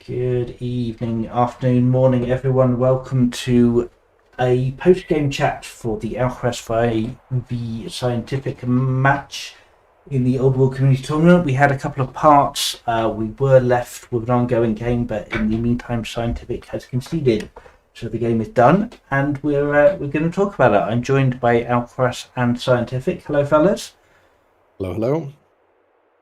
Good evening, afternoon, morning, everyone. Welcome to a post-game chat for the Alcaraz v Scientific match in the Old World Community Tournament. We had a couple of parts. We were left with an ongoing game, but in the meantime, Scientific has conceded, so the game is done, and we're going to talk about it. I'm joined by Alcaraz and Scientific. Hello, fellas. Hello, hello.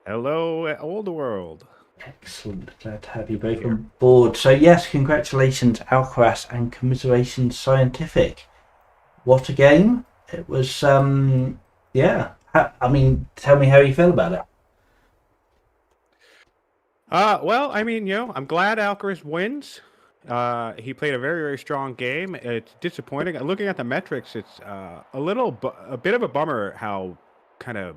Hello, old world. Excellent. Glad to have you both Here. on board. So yes, congratulations Alcaraz and commiserations Scientific. What a game. It was yeah. I mean, tell me how you feel about it. Well, I'm glad Alcaraz wins. He played a very, very strong game. It's disappointing. Looking at the metrics, it's a bit of a bummer how kind of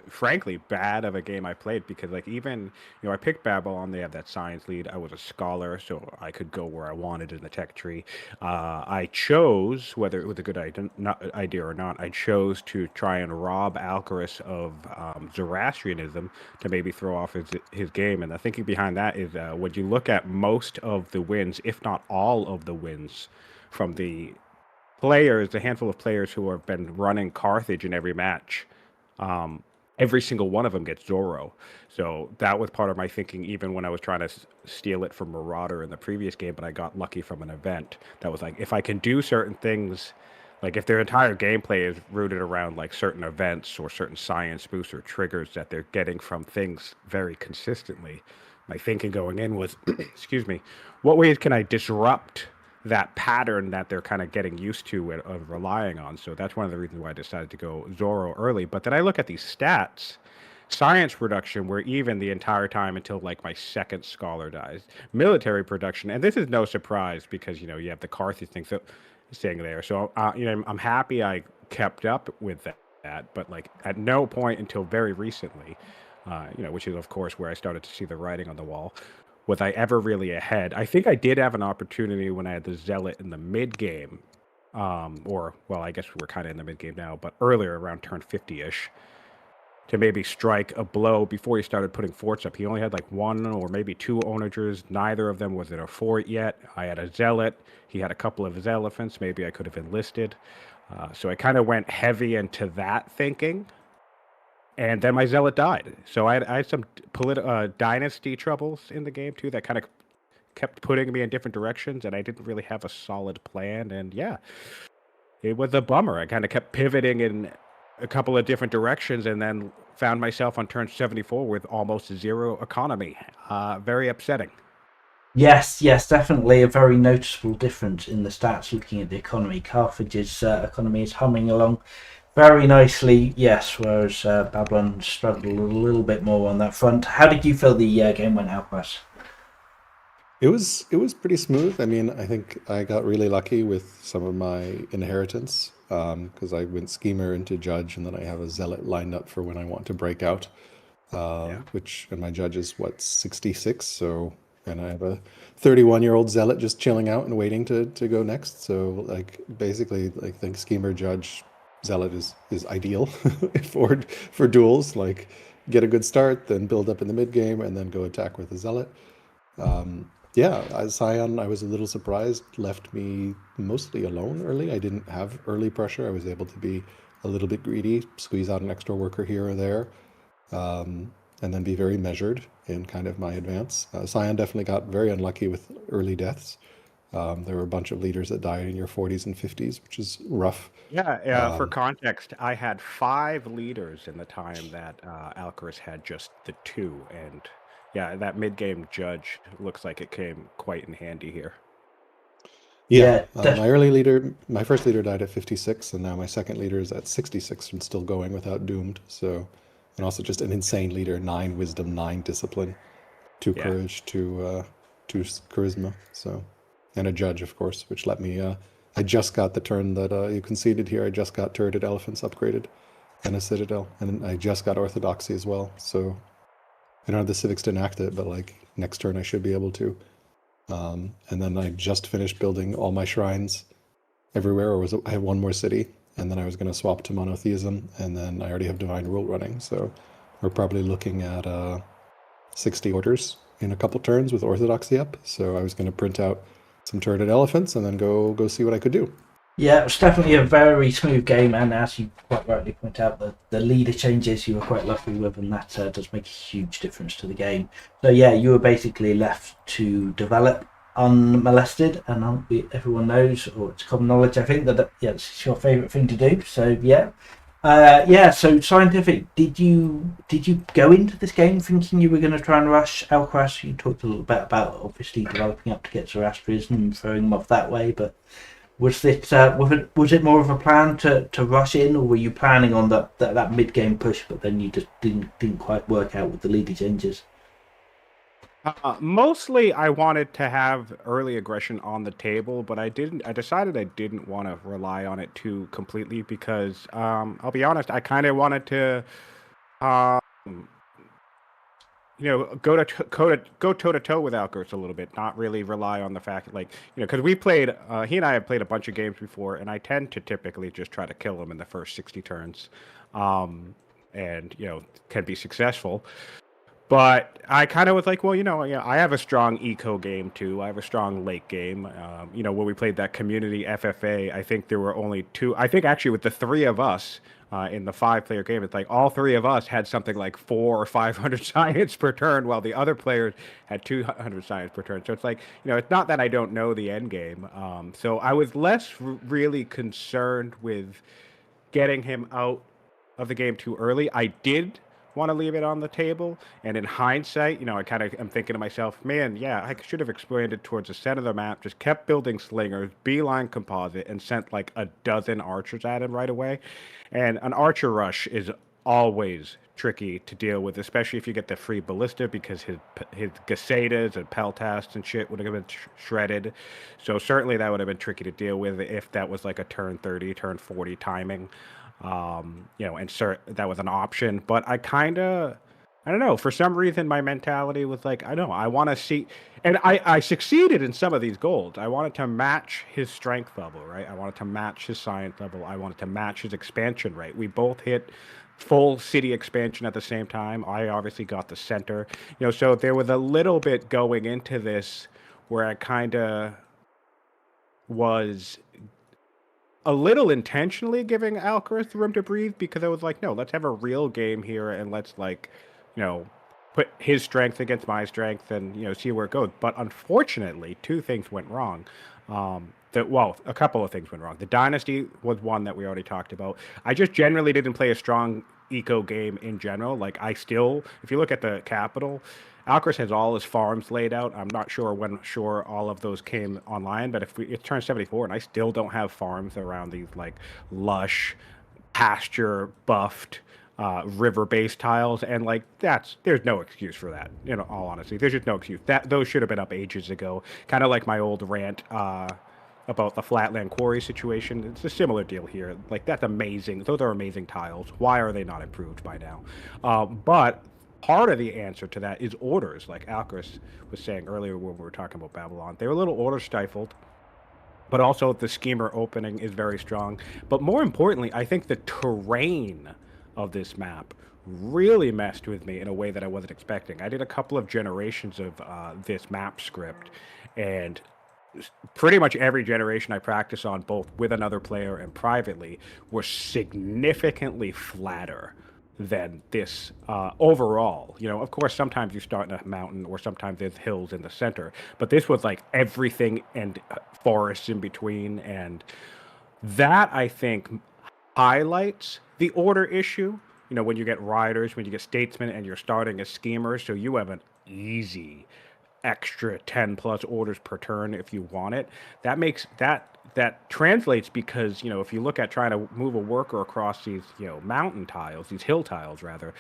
frankly bad of a game I played because even I picked Babylon. They have that science lead. I was a scholar, so I could go where I wanted in the tech tree. I chose, whether it was a good idea or not, I chose to try and rob Alcaraz of Zoroastrianism to maybe throw off his game. And the thinking behind that is when you look at most of the wins, if not all of the wins from the players, the handful of players who have been running Carthage in every match, um, every single one of them gets Zoro. So that was part of my thinking, even when I was trying to steal it from Marauder in the previous game, but I got lucky from an event that was like, if I can do certain things, like if their entire gameplay is rooted around like certain events or certain science boosts or triggers that they're getting from things very consistently, my thinking going in was, excuse me, what ways can I disrupt that pattern that they're kind of getting used to of relying on. So that's one of the reasons why I decided to go Zoro early. But then I look at these stats, science production, where even the entire time until like my second scholar dies, military production, and this is no surprise because you have the Carthage thing staying there. So I'm happy I kept up with that, but like at no point until very recently, which is of course where I started to see the writing on the wall, was I ever really ahead. I think I did have an opportunity when I had the Zealot in the mid game, or well, I guess we're kind of in the mid game now, but earlier around turn 50-ish, to maybe strike a blow before he started putting forts up. He only had like one or maybe two onagers. Neither of them was in a fort yet. I had a Zealot. He had a couple of his elephants. Maybe I could have enlisted. So I kind of went heavy into that thinking. And then my zealot died. So I had some dynasty troubles in the game too that kind of kept putting me in different directions, and I didn't really have a solid plan. And yeah, it was a bummer. I kind of kept pivoting in a couple of different directions, and then found myself on turn 74 with almost zero economy. Very upsetting. Yes, definitely a very noticeable difference in the stats looking at the economy. Carthage's economy is humming along very nicely, yes, whereas Babylon struggled a little bit more on that front. How did you feel the game went out, Wes? It was pretty smooth. I mean, I think I got really lucky with some of my inheritance because I went schemer into judge, and then I have a zealot lined up for when I want to break out. Yeah. And my judge is what, 66, so and I have a 31-year-old zealot just chilling out and waiting to go next. So like basically, like think schemer judge zealot is ideal for duels. Like get a good start, then build up in the mid game, and then go attack with a zealot. Yeah, as Scion, I was a little surprised, left me mostly alone early. I didn't have early pressure. I was able to be a little bit greedy, squeeze out an extra worker here or there, and then be very measured in kind of my advance. Scion definitely got very unlucky with early deaths. There were a bunch of leaders that died in your 40s and 50s, which is rough. Yeah, for Um, context, I had five leaders in the time that Alcaraz had just the two, and yeah, that mid-game judge looks like it came quite in handy here. yeah, Yeah, my first leader died at 56, and now my second leader is at 66 and still going without doomed. So, and also just an insane leader, 9 wisdom, 9 discipline, two Yeah, courage, two charisma. So, and a judge, of course, which let me. I just got the turn that you conceded here. I just got turreted elephants upgraded, and a citadel, and I just got orthodoxy as well. So I don't have the civics to enact it, but like next turn I should be able to. And then I just finished building all my shrines everywhere, or I have one more city, and then I was going to swap to monotheism, and then I already have divine rule running. So we're probably looking at 60 orders in a couple turns with Orthodoxy up. So I was going to print out some turreted elephants and then go see what I could do. Yeah, it was definitely a very smooth game, and as you quite rightly point out, the leader changes you were quite lucky with, and that does make a huge difference to the game. So yeah, you were basically left to develop unmolested, and everyone knows, or it's common knowledge, I think, that it's your favourite thing to do. So yeah. So Scientific, did you go into this game thinking you were going to try and rush Alcaras? You talked a little bit about obviously developing up to get Zoroastrians and throwing them off that way, but was it more of a plan to rush in, or were you planning on that mid game push, but then you just didn't quite work out with the leader changes? Mostly, I wanted to have early aggression on the table, but I didn't. I decided I didn't want to rely on it too completely because, I'll be honest, I kind of wanted to, um, go toe to toe with Alcaraz a little bit, not really rely on the fact, like, because we played, he and I have played a bunch of games before, and I tend to typically just try to kill him in the first 60 turns, um, and can be successful. But I kind of was like, well, yeah, I have a strong eco game too. I have a strong late game. When we played that community FFA, I think there were only two. I think actually with the three of us in the 5-player game, it's like all three of us had something like 400 or 500 science per turn, while the other players had 200 science per turn. So it's like, it's not that I don't know the end game. So I was less really concerned with getting him out of the game too early. I did want to leave it on the table, and in hindsight, I kind of am thinking to myself, man, yeah, I should have expanded towards the center of the map, just kept building slingers, beeline composite, and sent like a dozen archers at him right away. And an archer rush is always tricky to deal with, especially if you get the free ballista, because his Gasetas and Peltasts and shit would have been shredded. So certainly that would have been tricky to deal with if that was like a turn 30, turn 40 timing. And that was an option. But I don't know, for some reason my mentality was like, I know, I want to see, and I succeeded in some of these goals. I wanted to match his strength level, right? I wanted to match his science level. I wanted to match his expansion rate. We both hit full city expansion at the same time. I obviously got the center, so there was a little bit going into this where I kind of was a little intentionally giving Alcaraz the room to breathe, because I was like, no, let's have a real game here, and let's put his strength against my strength, and see where it goes. But unfortunately, two things went wrong. A couple of things went wrong. The dynasty was one that we already talked about. I just generally didn't play a strong eco game in general. Like, if you look at the capital, Alcaraz has all his farms laid out. I'm not sure when all of those came online, but it turns 74 and I still don't have farms around these like lush, pasture buffed, river-based tiles, and like there's no excuse for that. All honesty, there's just no excuse. Those should have been up ages ago. Kind of like my old rant about the flatland quarry situation. It's a similar deal here. Like, that's amazing. Those are amazing tiles. Why are they not improved by now? But part of the answer to that is orders, like Alcaraz was saying earlier when we were talking about Babylon. They were a little order stifled, but also the schemer opening is very strong. But more importantly, I think the terrain of this map really messed with me in a way that I wasn't expecting. I did a couple of generations of this map script, and pretty much every generation I practice on, both with another player and privately, were significantly flatter than this overall. Of course, sometimes you start in a mountain, or sometimes there's hills in the center, but this was like everything and forests in between, and that, I think, highlights the order issue. When you get riders, when you get statesmen, and you're starting as schemers, so you have an easy extra 10 plus orders per turn if you want it. That translates, because if you look at trying to move a worker across these mountain tiles, these hill tiles rather,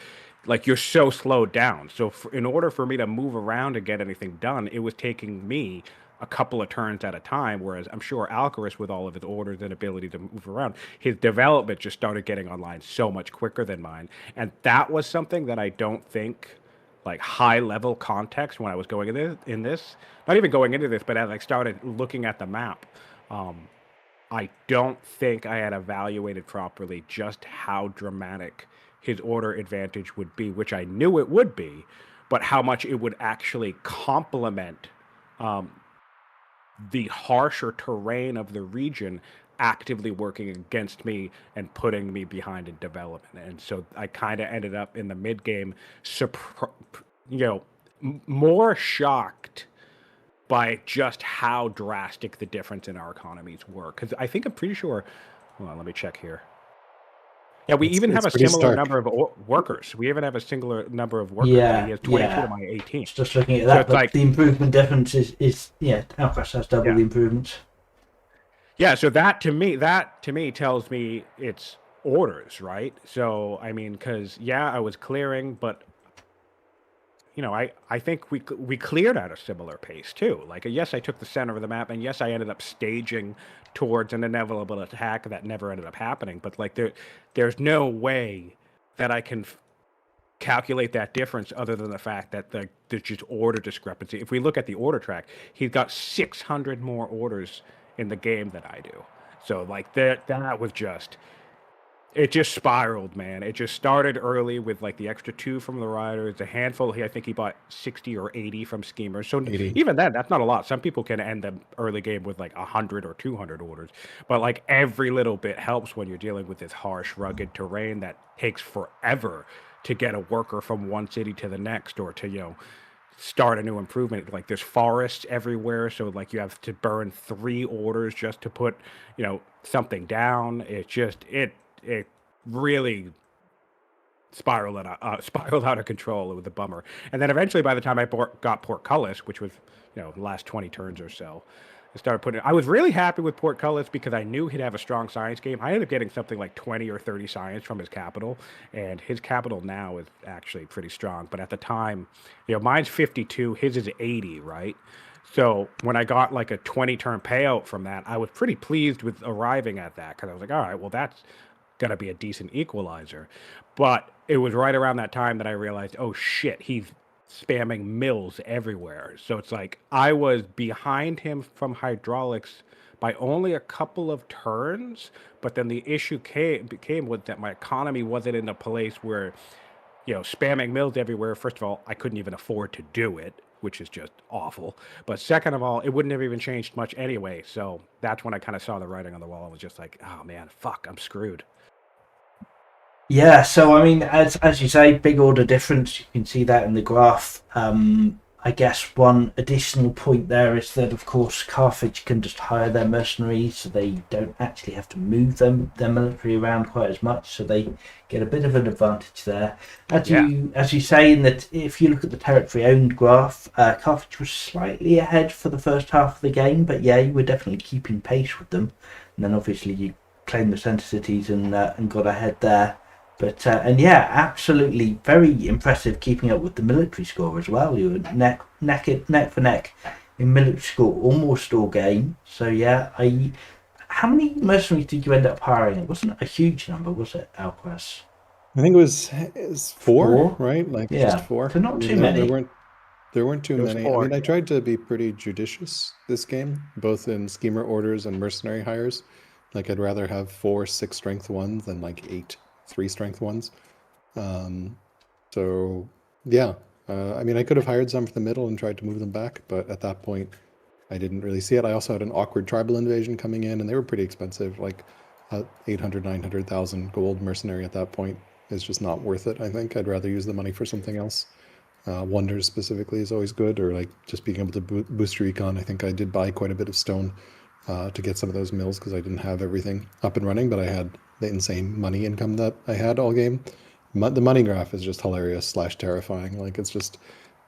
like, you're so slowed down. So in order for me to move around and get anything done, it was taking me a couple of turns at a time, whereas I'm sure Alcaraz, with all of his orders and ability to move around, his development just started getting online so much quicker than mine. And that was something that I don't think, like, high level context, when I was going in this, not even going into this, but as I started looking at the map, I don't think I had evaluated properly just how dramatic his order advantage would be, which I knew it would be, but how much it would actually complement the harsher terrain of the region actively working against me and putting me behind in development. And so I kind of ended up in the mid game, more shocked by just how drastic the difference in our economies were. Because I'm pretty sure. Hold on, let me check here. Yeah, we even have It's a pretty similar stark. number of workers. We even have a singular number of workers. I mean, he has 22 to my 18. Just looking at So that, it's but like, the improvement difference is Alcaraz has double yeah. the improvements. Yeah, so that to me tells me it's orders, right? So I mean, because I was clearing, but I think we cleared at a similar pace too. Like, yes, I took the center of the map, and yes, I ended up staging towards an inevitable attack that never ended up happening. But like, there's no way that I can calculate that difference other than the fact that there's just order discrepancy. If we look at the order track, he's got 600 more orders in the game than I do. So like that was just, it just spiraled, man. It just started early with like the extra 2 from the riders, a handful. I think he bought 60 or 80 from schemers. So 80. even then, that's not a lot. Some people can end the early game with like 100 or 200 orders, but like every little bit helps when you're dealing with this harsh, rugged terrain that takes forever to get a worker from one city to the next, or to start a new improvement. Like, there's forests everywhere, so like you have to burn 3 orders just to put something down. It really spiraled out of control. It was a bummer. And then eventually, by the time I got Portcullis, which was the last 20 turns or so, I was really happy with Portcullis because I knew he'd have a strong science game. I ended up getting something like 20 or 30 science from his capital, and his capital now is actually pretty strong. But at the time, mine's 52, his is 80, right? So when I got like a 20 turn payout from that, I was pretty pleased with arriving at that, because I was like, all right, well, that's going to be a decent equalizer. But it was right around that time that I realized, oh shit, he's spamming mills everywhere. So it's like I was behind him from hydraulics by only a couple of turns, but then the issue became with that my economy wasn't in a place where spamming mills everywhere. First of all, I couldn't even afford to do it, which is just awful. But second of all, it wouldn't have even changed much anyway. So that's when I kind of saw the writing on the wall and was just like, oh man, fuck, I'm screwed. Yeah, so I mean, as you say, big order difference. You can see that in the graph. I guess one additional point there is that, of course, Carthage can just hire their mercenaries, so they don't actually have to move their military around quite as much, so they get a bit of an advantage there. As you say, in that if you look at the territory owned graph, Carthage was slightly ahead for the first half of the game, but yeah, you were definitely keeping pace with them, and then obviously you claimed the center cities and got ahead there. But and yeah, absolutely very impressive keeping up with the military score as well. You were neck for neck in military score almost all game. So yeah, how many mercenaries did you end up hiring? It wasn't a huge number, was it, Alcaraz? I think it was 4, right? Like just 4. So not I mean, too many. There weren't too It was many. 4. I mean, I tried to be pretty judicious this game, both in schemer orders and mercenary hires. Like, I'd rather have 4 6 strength ones than like 8 3 strength ones. So yeah, I mean, I could have hired some for the middle and tried to move them back, but at that point, I didn't really see it. I also had an awkward tribal invasion coming in, and they were pretty expensive, like 800, 900,000 gold mercenary at that point is just not worth it. I think I'd rather use the money for something else. Wonders specifically is always good, or like just being able to boost your econ. I think I did buy quite a bit of stone to get some of those mills because I didn't have everything up and running, but I had the insane money income that I had all game. The money graph is just hilarious / terrifying. Like, it's just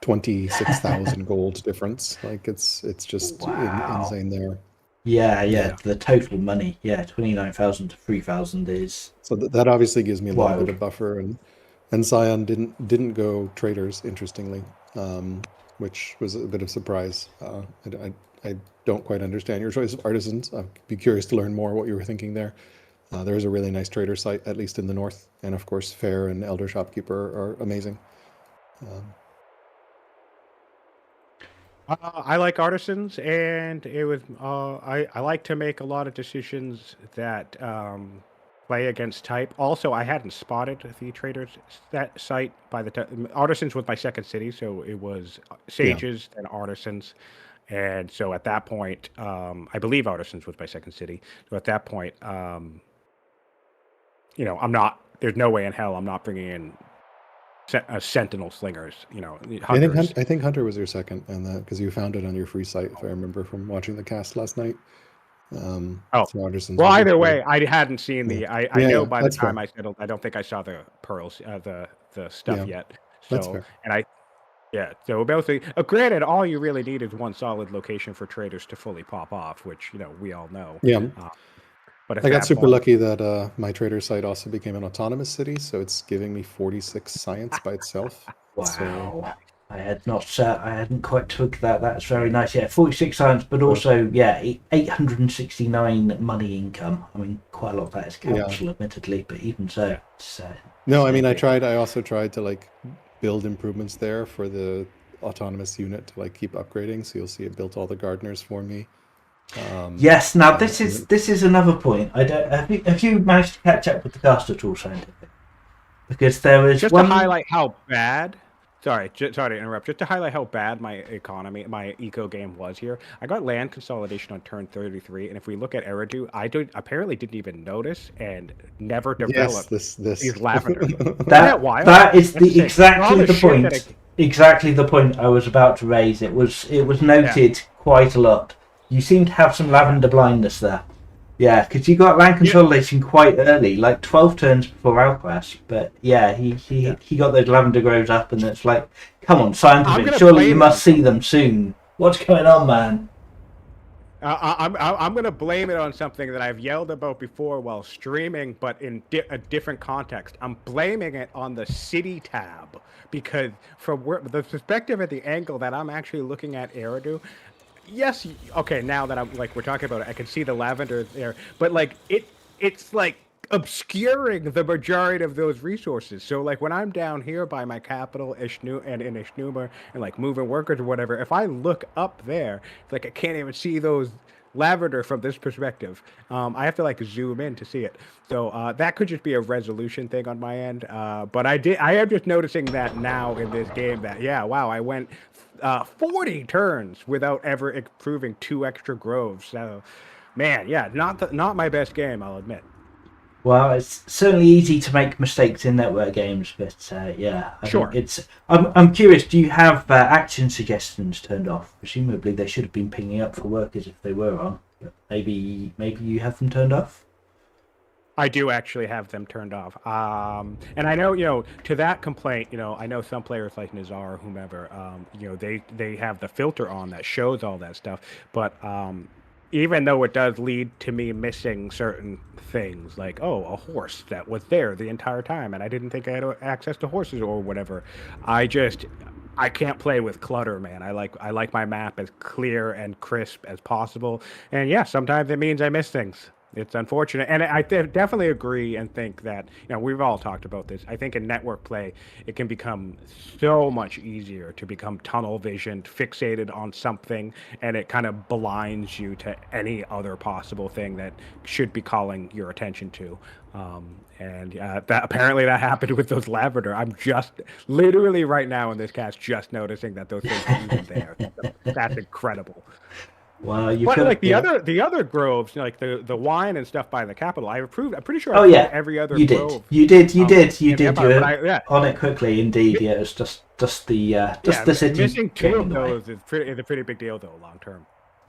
26,000 gold difference. Like, it's just insane there. Yeah. The total money, 29,000 to 3,000 is so that obviously gives me a little wild. bit of buffer, and Sion didn't go traders, interestingly, which was a bit of a surprise. I don't quite understand your choice of artisans. I'd be curious to learn more what you were thinking there. There is a really nice trader site, at least in the north, and of course, Fair and Elder Shopkeeper are amazing. I like artisans, and it was I like to make a lot of decisions that play against type. Also, I hadn't spotted the traders that site by the time. Artisans was my second city, so it was Yeah. Sages and Artisans. And so at that point, I believe Artisans was my second city. So at that point, I'm not. There's no way in hell I'm not bringing in Sentinel Slingers. Hunters. I think Hunter was your second, and that because you found it on your free site, if I remember from watching the cast last night. Oh, so Anderson's well, was either your way, I hadn't seen the. Yeah. I know Yeah, by the that's time fair. I settled, I don't think I saw the pearls, the stuff Yeah, yet. that's So, fair. and so basically, granted, all you really need is one solid location for traders to fully pop off, which we all know. Yeah. But if I got that super bomb- lucky that my trader site also became an autonomous city, so it's giving me 46 science by itself. Wow. So, I hadn't quite took that. That's very nice. Yeah, 46 science, but also, 869 money income. I mean, quite a lot of that is council, admittedly, but even so. no, I mean, I also tried to like build improvements there for the autonomous unit to like keep upgrading. So you'll see it built all the gardeners for me. Yes. Now and- this is another point. I don't have you managed to catch up with the cast at all, Scientific? Because there was just one to highlight how bad. Sorry to interrupt. Just to highlight how bad my eco game was here. I got land consolidation on turn 33, and if we look at Eridu, I apparently didn't even notice and never developed this these lavender. that is exactly the point. Exactly the point I was about to raise. It was noted quite a lot. You seem to have some lavender blindness there. Yeah, because you got land consolidation quite early, like 12 turns before Alcaras. But he got those lavender groves up, and it's like, come on, Scientific, surely you must see them soon. What's going on, man? I'm going to blame it on something that I've yelled about before while streaming, but in a different context. I'm blaming it on the city tab, because from the perspective at the angle that I'm actually looking at Eridu, yes, okay, now that we're talking about it, I can see the lavender there, but like it's like obscuring the majority of those resources. So like when I'm down here by my capital in Ishnuma and like moving workers or whatever, if I look up there, it's like I can't even see those lavender from this perspective. I have to like zoom in to see it. So that could just be a resolution thing on my end. But I am just noticing that now in this game that I went 40 turns without ever improving 2 extra groves. So, man, not my best game, I'll admit. Well, it's certainly easy to make mistakes in network games, but Sure. I'm curious. Do you have action suggestions turned off? Presumably, they should have been pinging up for workers if they were on. But maybe you have them turned off. I do actually have them turned off. And I know, to that complaint, I know some players like Nizar or whomever, they have the filter on that shows all that stuff. But even though it does lead to me missing certain things, like, a horse that was there the entire time, and I didn't think I had access to horses or whatever, I can't play with clutter, man. I like my map as clear and crisp as possible. And sometimes it means I miss things. It's unfortunate, and I definitely agree and think that we've all talked about this. I think in network play, it can become so much easier to become tunnel visioned, fixated on something, and it kind of blinds you to any other possible thing that should be calling your attention to. That apparently that happened with those lavender. I'm just literally right now in this cast just noticing that those things are even there. That's incredible. Well, the other groves, like the wine and stuff by the capital, I approved. I'm pretty sure. Every other you grove. You did. You Empire, on it quickly, indeed. Yeah, it's just the city. Missing 2 of those is a pretty big deal, though, long term.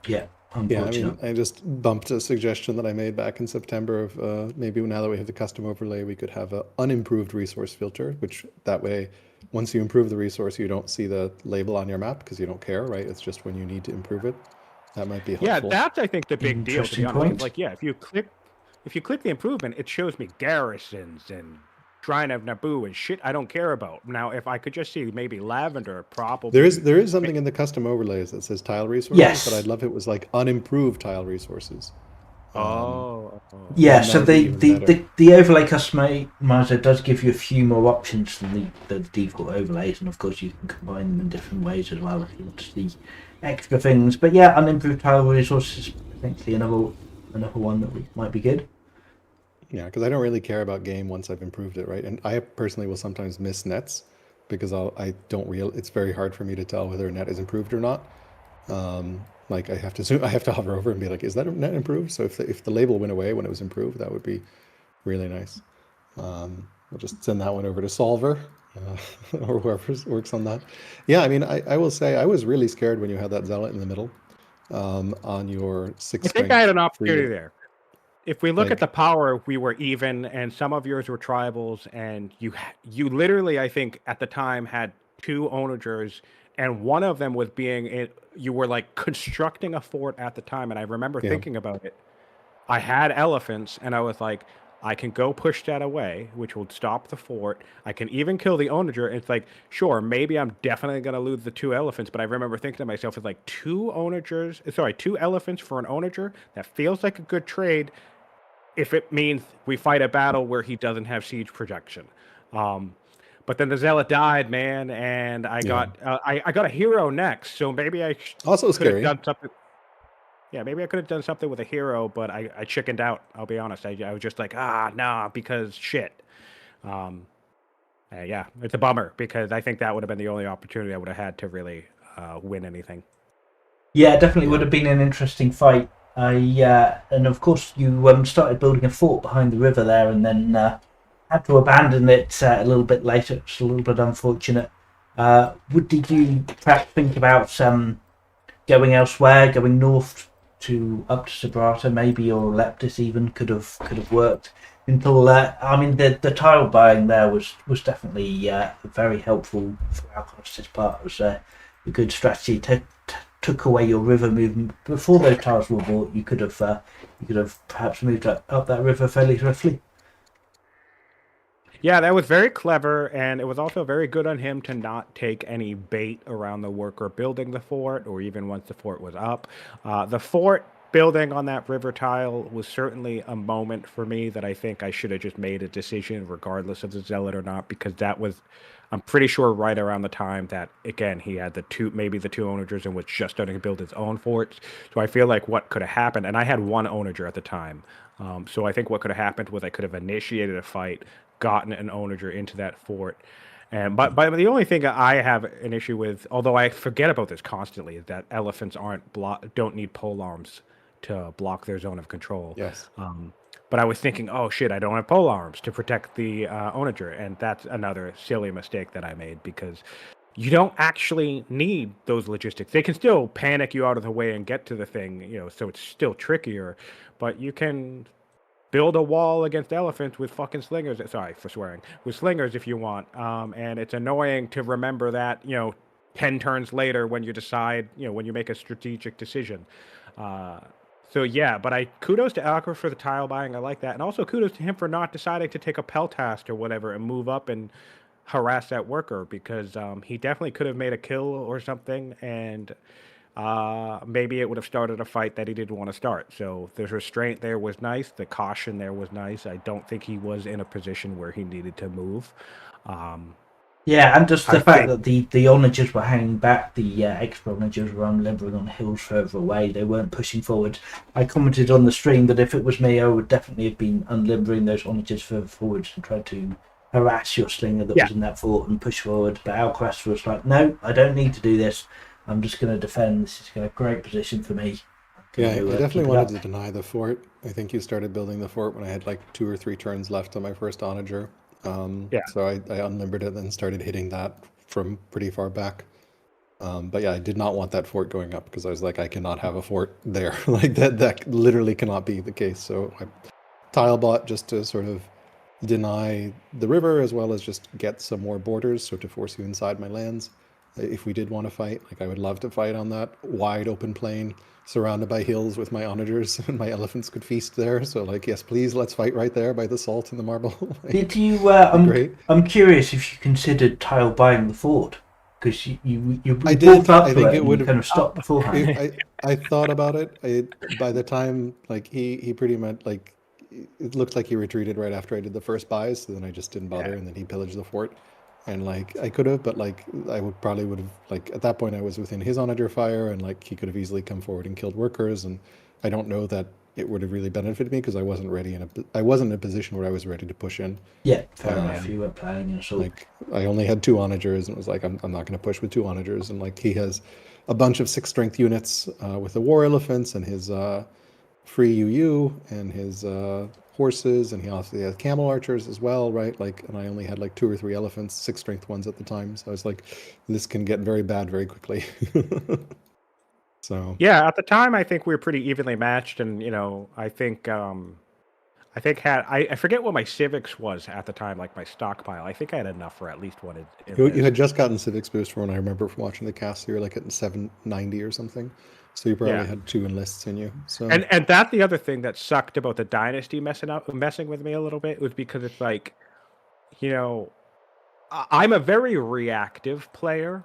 Yeah, I mean, I just bumped a suggestion that I made back in September of maybe now that we have the custom overlay, we could have an unimproved resource filter, which that way, once you improve the resource, you don't see the label on your map because you don't care, right? It's just when you need to improve it. That might be helpful. Yeah, that's I think the big deal. To be honest, point. Like if you click the improvement, it shows me garrisons and Shrine of Naboo and shit I don't care about. Now, if I could just see maybe lavender, probably there is something in the custom overlays that says tile resources, yes. but I'd love if it was like unimproved tile resources. Yeah, so the overlay customizer does give you a few more options than the default overlays, and of course you can combine them in different ways as well if you want to see extra things. But unimproved tile resources potentially another one that might be good. Yeah, because I don't really care about game once I've improved it, right? And I personally will sometimes miss nets because I don't real. It's very hard for me to tell whether a net is improved or not. Like I have to zoom, I have to hover over and be like, is that net improved? So if the label went away when it was improved, that would be really nice. We'll just send that one over to Solver or whoever works on that. Yeah, I mean, I will say I was really scared when you had that zealot in the middle on your six I think I strength had an free opportunity to there. If we look at the like, power, we were even, and some of yours were tribals, and you literally, I think, at the time had two onagers, and one of them was being it. You were like constructing a fort at the time, and I remember yeah, thinking about it. I had elephants, and I was like, I can go push that away, which will stop the fort. I can even kill the onager. It's like, sure, maybe I'm definitely gonna lose the two elephants, but I remember thinking to myself, it's like two onagers, sorry, two elephants for an onager. That feels like a good trade if it means we fight a battle where he doesn't have siege projection. Um, but then the zealot died, man, and yeah. I got a hero next, so maybe Also could have scary. done something. Yeah, maybe I could have done something with a hero, but I chickened out. I'll be honest. I was just like, nah, because shit. Um, yeah, it's a bummer because I think that would have been the only opportunity I would have had to really win anything. Yeah, it definitely would Yeah, have been an interesting fight. And of course you started building a fort behind the river there, and then had to abandon it a little bit later. It's a little bit unfortunate. Did you perhaps think about going elsewhere, going north to up to Sabrata maybe, or Leptis even could have worked until I mean the tile buying there was definitely very helpful for Alcaras' part. It was a good strategy. Took away your river movement before those tiles were bought. You could have perhaps moved up that river fairly swiftly. Yeah, that was very clever, and it was also very good on him to not take any bait around the worker building the fort, or even once the fort was up. The fort building on that river tile was certainly a moment for me that I think I should have just made a decision, regardless of the zealot or not, because that was, I'm pretty sure, right around the time that again he had maybe the two onagers and was just starting to build his own forts. So I feel like what could have happened, and I had one onager at the time. So I think what could have happened was I could have initiated a fight, gotten an onager into that fort. And but the only thing I have an issue with, although I forget about this constantly, is that elephants don't need pole arms to block their zone of control. yes. But I was thinking, oh shit, I don't have pole arms to protect the onager, and that's another silly mistake that I made because you don't actually need those logistics. They can still panic you out of the way and get to the thing, so it's still trickier, but you can build a wall against elephants with fucking slingers. Sorry for swearing. With slingers if you want. And it's annoying to remember that, 10 turns later when you decide, when you make a strategic decision. Uh, so yeah, but kudos to Alcaraz for the tile buying. I like that. And also kudos to him for not deciding to take a peltast or whatever and move up and harass that worker because he definitely could have made a kill or something. And maybe it would have started a fight that he didn't want to start. So the restraint there was nice. The caution there was nice. I don't think he was in a position where he needed to move. Um, Yeah, and just I the fact think, that the onagers were hanging back, the extra onagers were unlimbering on hills further away. They weren't pushing forward. I commented on the stream that if it was me, I would definitely have been unlimbering those onagers further forwards and tried to harass your slinger that yeah, was in that fort and push forward. But Alcaraz was like, no, I don't need to do this. I'm just going to defend. This is a great position for me. I'm Yeah, going I to definitely keep it wanted up. to deny the fort. I think you started building the fort when I had like 2 or 3 turns left on my first onager. yeah. So I unlimbered it and then started hitting that from pretty far back. But yeah, I did not want that fort going up because I was like, I cannot have a fort there. Like that literally cannot be the case. So I tile bought just to sort of deny the river as well as just get some more borders. So to force you inside my lands, if we did want to fight, like I would love to fight on that wide open plain surrounded by hills with my onagers and my elephants could feast there. So like, yes, please, let's fight right there by the salt and the marble. Like, Did you? be great. I'm curious if you considered tile buying the fort because you I bought did. up I to think it it and you would have. kind of stopped beforehand. I thought about it. By the time like he pretty much like it looked like he retreated right after I did the first buys. So then I just didn't bother, Yeah. and then he pillaged the fort. And like I could have, but like I would have like at that point I was within his onager fire, and like he could have easily come forward and killed workers. And I don't know that it would have really benefited me because I wasn't in a position where I was ready to push in. Yeah, fair enough. You weren't playing an assault. Like I only had 2 onagers, and it was like I'm not going to push with 2 onagers. And like he has a bunch of 6 strength units with the war elephants and his free UU and his horses, and he also has camel archers as well, right? Like, and I only had like 2 or 3 elephants, 6 strength ones at the time. So I was like, this can get very bad very quickly. So Yeah, at the time, I think we were pretty evenly matched, and I think I forget what my civics was at the time, like my stockpile. I think I had enough for at least one. You had just gotten civics boost from when I remember from watching the cast. You were like at 790 or something, so you probably had 2 enlists in you. So and that's the other thing that sucked about the dynasty messing with me a little bit, was because it's like, I'm a very reactive player.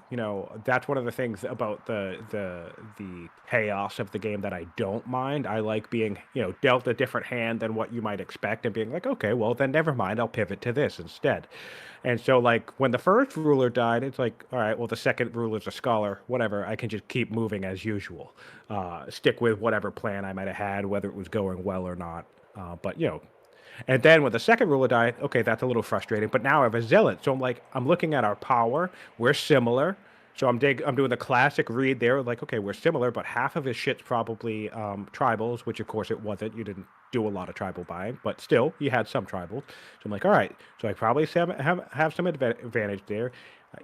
That's one of the things about the chaos of the game that I don't mind. I like being, dealt a different hand than what you might expect, and being like, okay, well then never mind, I'll pivot to this instead. And so like when the first ruler died, it's like, all right, well the second ruler's a scholar, whatever. I can just keep moving as usual, stick with whatever plan I might have had, whether it was going well or not. But and then when the second ruler died, okay, that's a little frustrating. But now I have a zealot, so I'm looking at our power. We're similar, so I'm doing the classic read there. Like, okay, we're similar, but half of his shit's probably tribals, which of course it wasn't. You didn't do a lot of tribal buying, but still, you had some tribals. So I'm like, all right, so I probably have some advantage there.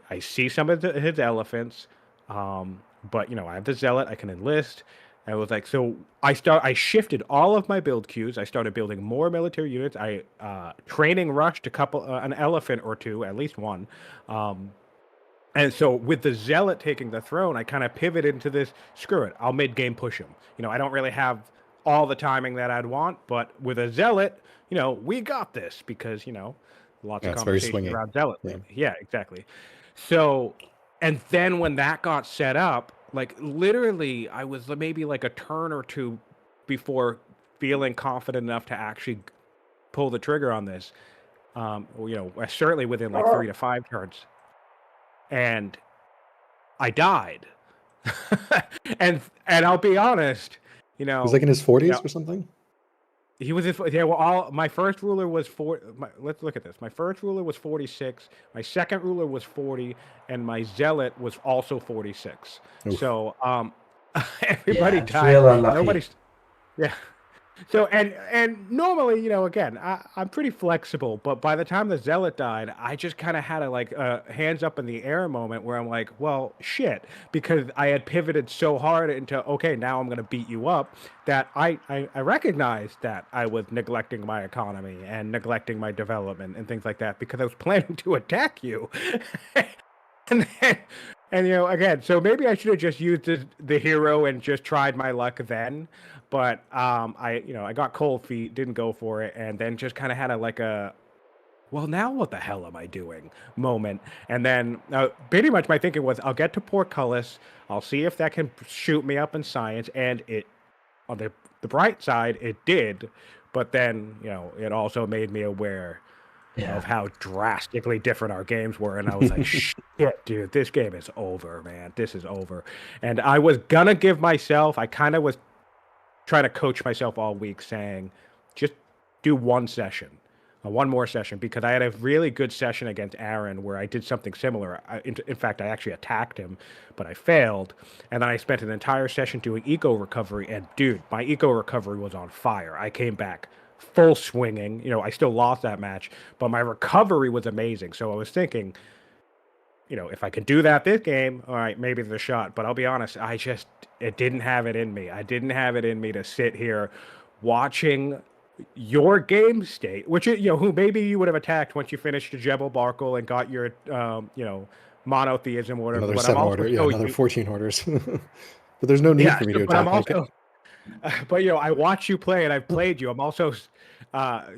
I see some of his elephants, but I have the zealot. I can enlist. I was like, so I shifted all of my build queues. I started building more military units. I training rushed an elephant or 2, at least 1. And so with the zealot taking the throne, I kind of pivoted into this, screw it, I'll mid-game push him. I don't really have all the timing that I'd want, but with a zealot, we got this, because, lots of conversations around zealot. Yeah, exactly. So, and then when that got set up, like literally, I was maybe like a turn or 2 before feeling confident enough to actually pull the trigger on this. Certainly within like 3 to 5 turns, and I died. and I'll be honest, it was like in his 40s or something. He was well. My first ruler was let's look at this. My first ruler was 46. My second ruler was 40, and my zealot was also 46. Oof. So everybody died. Real unlucky. Nobody's. Yeah. So and normally, again, I'm pretty flexible, but by the time the zealot died, I just kind of had a hands up in the air moment where I'm like, well, shit, because I had pivoted so hard into, okay, now I'm going to beat you up, that I recognized that I was neglecting my economy and neglecting my development and things like that, because I was planning to attack you. And again, so maybe I should have just used the hero and just tried my luck then. But I got cold feet, didn't go for it, and then just kind of had well, now what the hell am I doing moment. And then pretty much my thinking was, I'll get to Portcullis, I'll see if that can shoot me up in science, and it, on the bright side, it did. But then, it also made me aware of how drastically different our games were. And I was like, shit, dude, this game is over, man. This is over. And I was going to give myself, I kind of was trying to coach myself all week, saying, just do one more session, because I had a really good session against Aaron where I did something similar. In fact, I actually attacked him, but I failed. And then I spent an entire session doing eco recovery. And dude, my eco recovery was on fire. I came back full swinging. I still lost that match, but my recovery was amazing. So I was thinking, if I can do that this game, all right, maybe there's a shot. But I'll be honest, it didn't have it in me. I didn't have it in me to sit here watching your game state, which, who maybe you would have attacked once you finished your Jebel Barkle and got your, monotheism or whatever. Another 7 order, another 14 orders. But there's no need for me to attack. But I watch you play, and I've played you. I'm also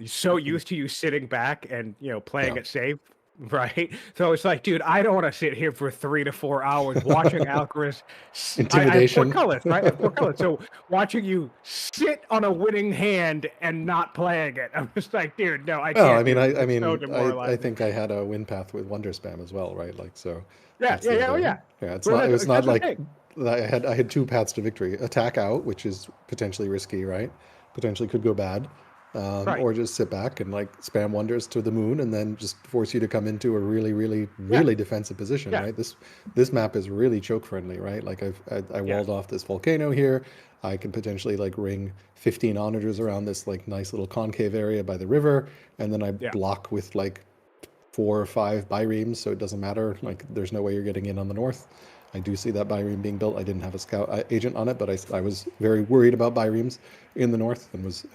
so used to you sitting back and playing it safe, right? So it's like, dude, I don't want to sit here for 3 to 4 hours watching Alcaras intimidation. Portcullis, right? Portcullis. So watching you sit on a winning hand and not playing it, I'm just like, dude, no, I can't. Well, I think I had a win path with Wonder Spam as well, right? Like, so. Yeah. Yeah, it was not like I had 2 paths to victory. Attack out, which is potentially risky, right? potentially could go bad, Right. or just sit back and like spam wonders to the moon and then just force you to come into a really, really, Yeah. really defensive position, Yeah. right? This map is really choke friendly, right? Like I Yeah. walled off this volcano here. I can potentially like ring 15 onagers around this like nice little concave area by the river, and then I Yeah. block with like 4 or 5 biremes, so it doesn't matter. Like there's no way you're getting in on the north. I do see that bireme being built. I didn't have a scout agent on it, but I was very worried about biremes in the north, and was.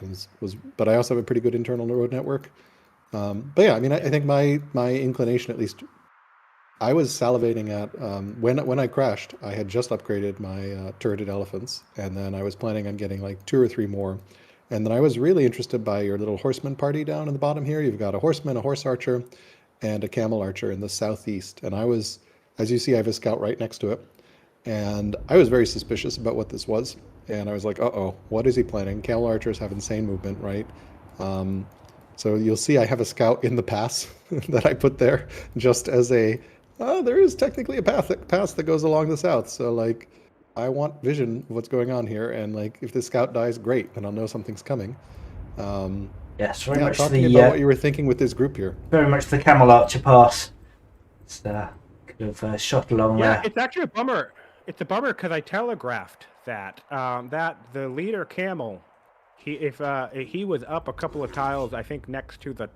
But I also have a pretty good internal road network. But yeah, I mean, I think my inclination, at least, I was salivating at when I crashed. I had just upgraded my turreted elephants, and then I was planning on getting like 2 or 3 more. And then I was really interested by your little horseman party down in the bottom here. You've got a horseman, a horse archer, and a camel archer in the southeast. And I was, as you see, I have a scout right next to it. And I was very suspicious about what this was. And I was like, uh-oh, what is he planning? Camel archers have insane movement, right? Um, so you'll see I have a scout in the pass that I put there just as a, oh, there is technically a pass that goes along the south. So like, I want vision of what's going on here. And like, if the scout dies, great, then I'll know something's coming. Um, Yes, very yeah, much talk to me the about what you were thinking with this group here. very much the Camel Archer pass. It's could have shot along Yeah, there. it's actually a bummer. It's a bummer because I telegraphed that that the leader camel, if he was up a couple of tiles, I think next to the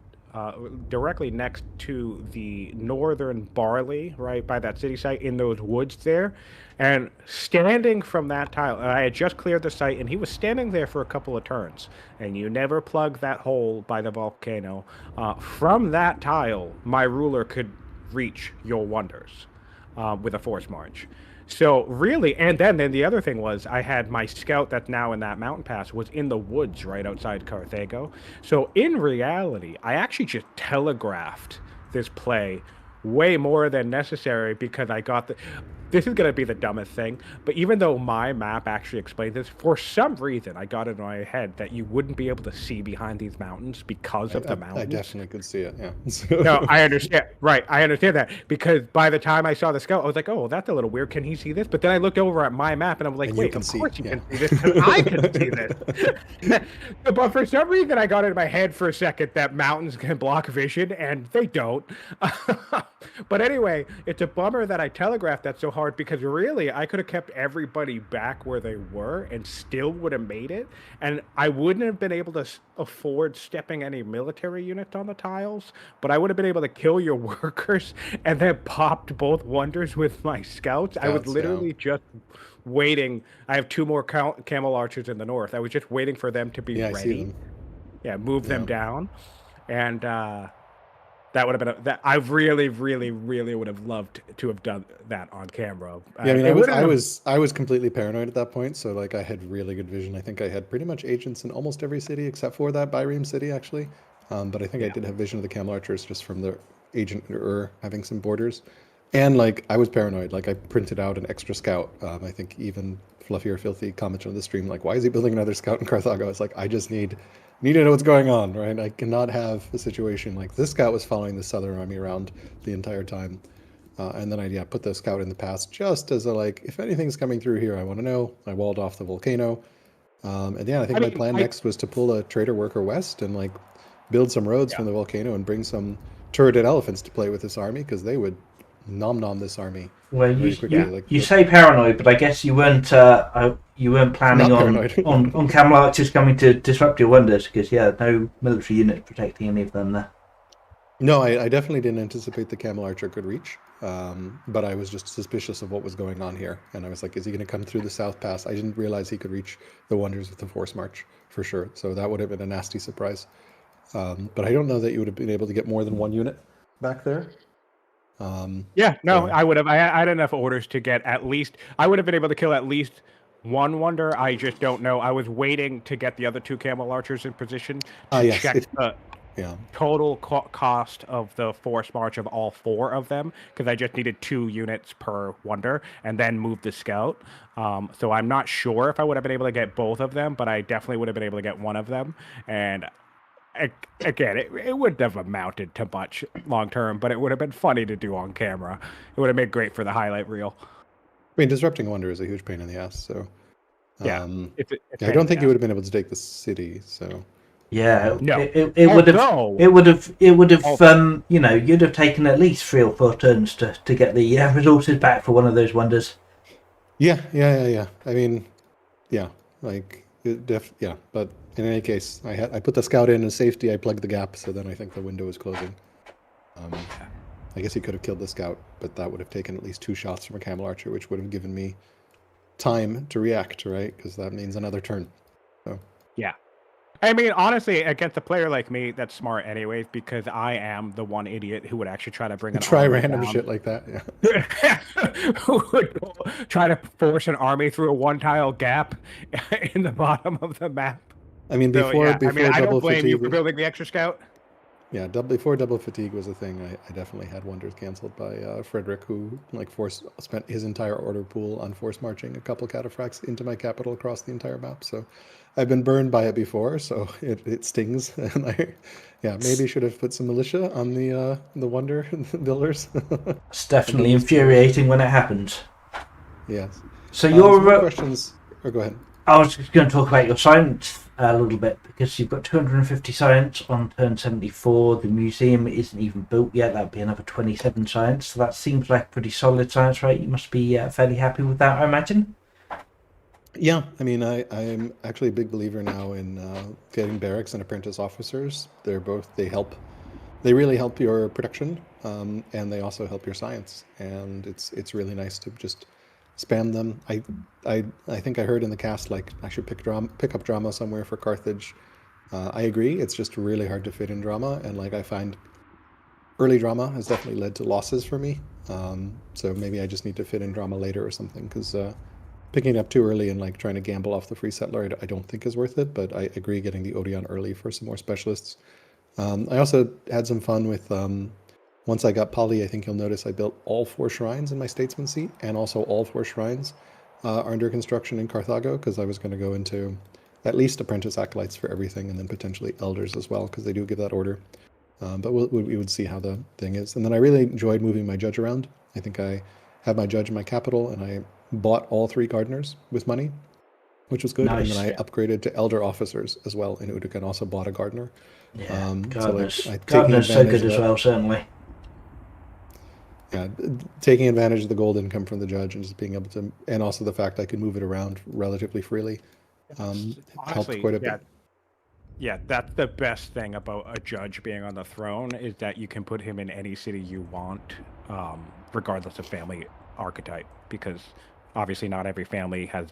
directly next to the northern barley, right by that city site in those woods there, and standing from that tile, I had just cleared the site, and he was standing there for a couple of turns. And you never plug that hole by the volcano. From that tile, my ruler could reach your wonders with a force march. So really, and then the other thing was I had my scout that's now in that mountain pass was in the woods right outside Carthago. So in reality, I actually just telegraphed this play way more than necessary because I got the. This is going to be the dumbest thing, but even though my map actually explains this, for some reason I got it in my head that you wouldn't be able to see behind these mountains because of the mountains. I definitely could see it. Yeah. No, I understand. Right, I understand that because by the time I saw the scout, I was like, "Oh, that's a little weird. Can he see this?" But then I looked over at my map and I'm like, And you "Wait, can of see, course you yeah. can see this because I can see this." But for some reason, I got it in my head for a second that mountains can block vision, and they don't. But anyway, it's a bummer that I telegraphed that so hard because really, I could have kept everybody back where they were and still would have made it, and I wouldn't have been able to afford stepping any military units on the tiles, but I would have been able to kill your workers and then popped both wonders with my scouts. I was Scouts, yeah. literally just waiting. I have 2 more camel archers in the north. I was just waiting for them to be Yeah, I see ready. them. Yeah, move them Yeah. down, and that would have been that. I really, really, really would have loved to have done that on camera. Yeah, I mean, It I wouldn't have- was completely paranoid at that point, so like I had really good vision. I think I had pretty much agents in almost every city except for that Bireme city, actually. But I think I Yeah. did have vision of the camel archers just from the agent having some borders. And like I was paranoid. Like I printed out an extra scout. I think even Fluffy or Filthy commented on the stream like, "Why is he building another scout in Carthago?" It's like I just need to know what's going on, right? I cannot have a situation like this scout was following the Southern Army around the entire time. And then I put the scout in the pass just as a like, if anything's coming through here, I want to know. I walled off the volcano. And yeah, I think I my mean, plan next was to pull a trader worker west and like build some roads Yeah. from the volcano and bring some turreted elephants to play with this army because they would nom this army Well, very you quickly. you, Like you say paranoid, but I guess you weren't planning Not on paranoid. on Camel Archers coming to disrupt your wonders because no military unit protecting any of them there. No, I definitely didn't anticipate the camel archer could reach, but I was just suspicious of what was going on here, and I was like, is he going to come through the south pass? I didn't realize he could reach the wonders with the force march for sure, so that would have been a nasty surprise. But I don't know that you would have been able to get more than 1 unit back there. Yeah, no, So- I would have. I had enough orders to get at least. I would have been able to kill at least 1 wonder. I just don't know. I was waiting to get the other 2 camel archers in position to yes, check the Yeah, total cost of the force march of all 4 of them because I just needed 2 units per wonder and then move the scout. So I'm not sure if I would have been able to get both of them, but I definitely would have been able to get one of them. And again, it wouldn't have amounted to much long term, but it would have been funny to do on camera. It would have been great for the highlight reel. I mean, disrupting wonder is a huge pain in the ass. So Yeah, it's I don't think he would fantastic. have been able to take the city. So Yeah, No. it would have, Although, you'd have taken at least 3 or 4 turns to get the resources back for one of those wonders. yeah. I mean, yeah, like yeah. But in any case, I put the scout in as safety. I plugged the gap, so then I think the window was closing. I guess he could have killed the scout, but that would have taken at least 2 shots from a camel archer, which would have given me time to react, right? Because that means another turn. So yeah. I mean, honestly, against a player like me, that's smart anyways, because I am the one idiot who would actually try to bring an try army random down. shit like that. Yeah. Who would try to force an army through a one-tile gap in the bottom of the map. I mean, So, before yeah, I mean, I double don't blame fatigue, you for building the extra scout. yeah, before double fatigue was a thing, I definitely had wonders canceled by Frederick, who like spent his entire order pool on force marching a couple cataphracts into my capital across the entire map. So I've been burned by it before, so it stings. And maybe should have put some militia on the wonder builders. It's definitely infuriating when it happens. Yes. So Some your more questions. Or go ahead. I was just going to talk about your science a little bit, because you've got 250 science on turn 74. The museum isn't even built yet. That'd be another 27 science. So that seems like a pretty solid science rate. You must be fairly happy with that, I imagine. Yeah, I mean, I'm actually a big believer now in getting barracks and apprentice officers. They really help your production, and they also help your science. And it's really nice to just spam them. I think I heard in the cast like I should pick up drama somewhere for Carthage. I agree. It's just really hard to fit in drama, and like I find early drama has definitely led to losses for me. So maybe I just need to fit in drama later or something, because picking it up too early and like trying to gamble off the free settler, I don't think is worth it. But I agree getting the Odeon early for some more specialists. I also had some fun with once I got poly. I think you'll notice I built all 4 shrines in my statesman seat, and also all 4 shrines are under construction in Carthago, because I was going to go into at least apprentice acolytes for everything, and then potentially elders as well, because they do give that order. But we would see how the thing is. And then I really enjoyed moving my judge around. I think I have my judge in my capital, and I bought all 3 gardeners with money, which was good. Nice. And then I upgraded to elder officers as well in Utica, and also bought a gardener. Yeah, Gardener's so good as well, certainly. Yeah, taking advantage of the gold income from the judge and just being able to, and also the fact I could move it around relatively freely, helped quite a bit. Yeah, that's the best thing about a judge being on the throne, is that you can put him in any city you want, regardless of family archetype, because obviously not every family has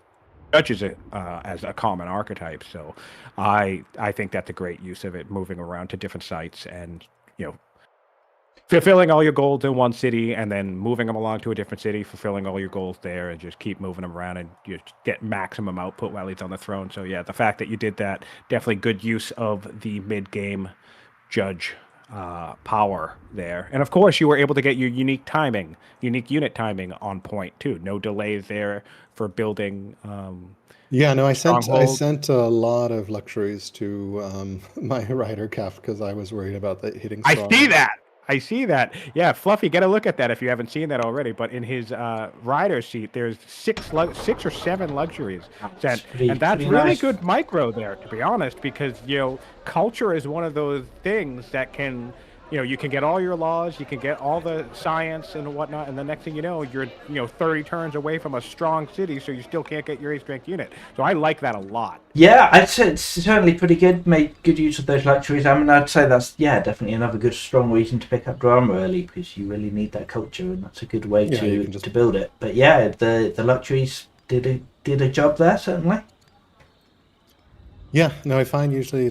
judges as a common archetype. So I think that's a great use of it, moving around to different sites and, fulfilling all your goals in one city, and then moving them along to a different city, fulfilling all your goals there, and just keep moving them around, and you get maximum output while he's on the throne. So yeah, the fact that you did that, definitely good use of the mid-game judge power there. And of course, you were able to get your unique unit timing on point too. No delays there for building. Yeah, no, I sent a lot of luxuries to my rider Kef, because I was worried about that hitting strong. I see that. Yeah, Fluffy, get a look at that if you haven't seen that already. But in his rider sheet, there's 6 or 7 luxuries sent, and that's really nice. Good micro there, to be honest, because culture is one of those things that can, you can get all your laws, you can get all the science and whatnot, and the next thing you know, you're 30 turns away from a strong city, so you still can't get your 8 strength unit. So I like that a lot. Yeah, I'd say it's certainly pretty good. Made good use of those luxuries. I mean, I'd say that's definitely another good strong reason to pick up drama early, because you really need that culture, and that's a good way to build it. But yeah, the luxuries did a job there, certainly. Yeah, no, I find usually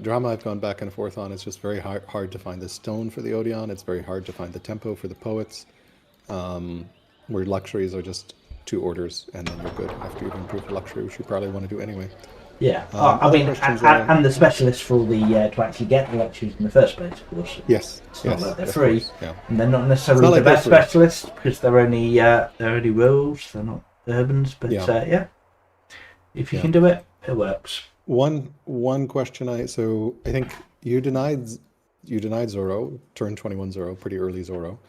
drama I've gone back and forth on. It's just very hard to find the stone for the Odeon. It's very hard to find the tempo for the poets, where luxuries are just 2 orders, and then you're good after you've improved the luxury, which you probably want to do anyway. Yeah, I mean, and the specialists for the to actually get the luxuries in the first place, of course. Yes, it's not like they're free, yeah. And they're not necessarily the best specialists, because they're only rurals, they're not urbans. But if you can do it, it works. One question I think you denied Zoro, turn 21 Zoro, pretty early Zoro.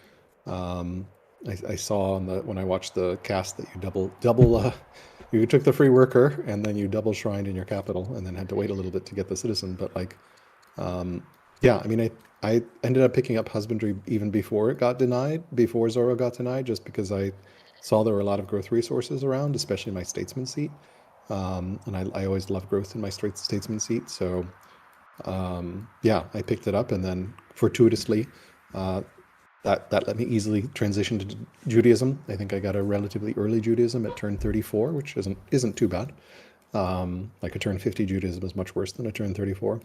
I saw when I watched the cast that you double you took the free worker and then you double shrined in your capital and then had to wait a little bit to get the citizen. But like, yeah, I mean, I ended up picking up husbandry even before it got denied, before Zoro got denied, just because I saw there were a lot of growth resources around, especially my statesman seat. And I always love growth in my statesman seat. So yeah, I picked it up, and then fortuitously, uh, that let me easily transition to Judaism. I think I got a relatively early Judaism at turn 34, which isn't too bad. Like a turn 50 Judaism is much worse than a turn 34.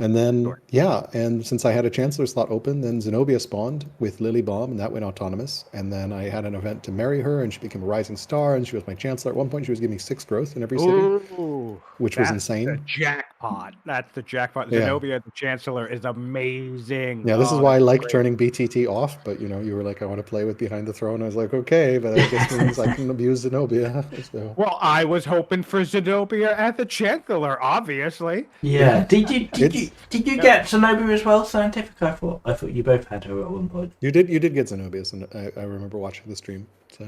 And then, Sure. yeah, and since I had a Chancellor slot open, then Zenobia spawned with Lily Bomb, and that went autonomous. And then I had an event to marry her, and she became a rising star, and she was my Chancellor. At one point, she was giving me 6 growth in every city, Ooh, which was that's the insane. jackpot. That's the jackpot. Yeah. Zenobia, the Chancellor, is amazing. Yeah, this is Oh, why I that's like great. turning BTT off, but you were like, I want to play with Behind the Throne. I was like, okay, but I guess means I can abuse Zenobia. So, Well, I was hoping for Zenobia at the Chancellor, obviously. Yeah. it's Did you Yeah. get Zenobia as well, Scientific? I thought you both had her at one point. you did get Zenobia, and I remember watching the stream. So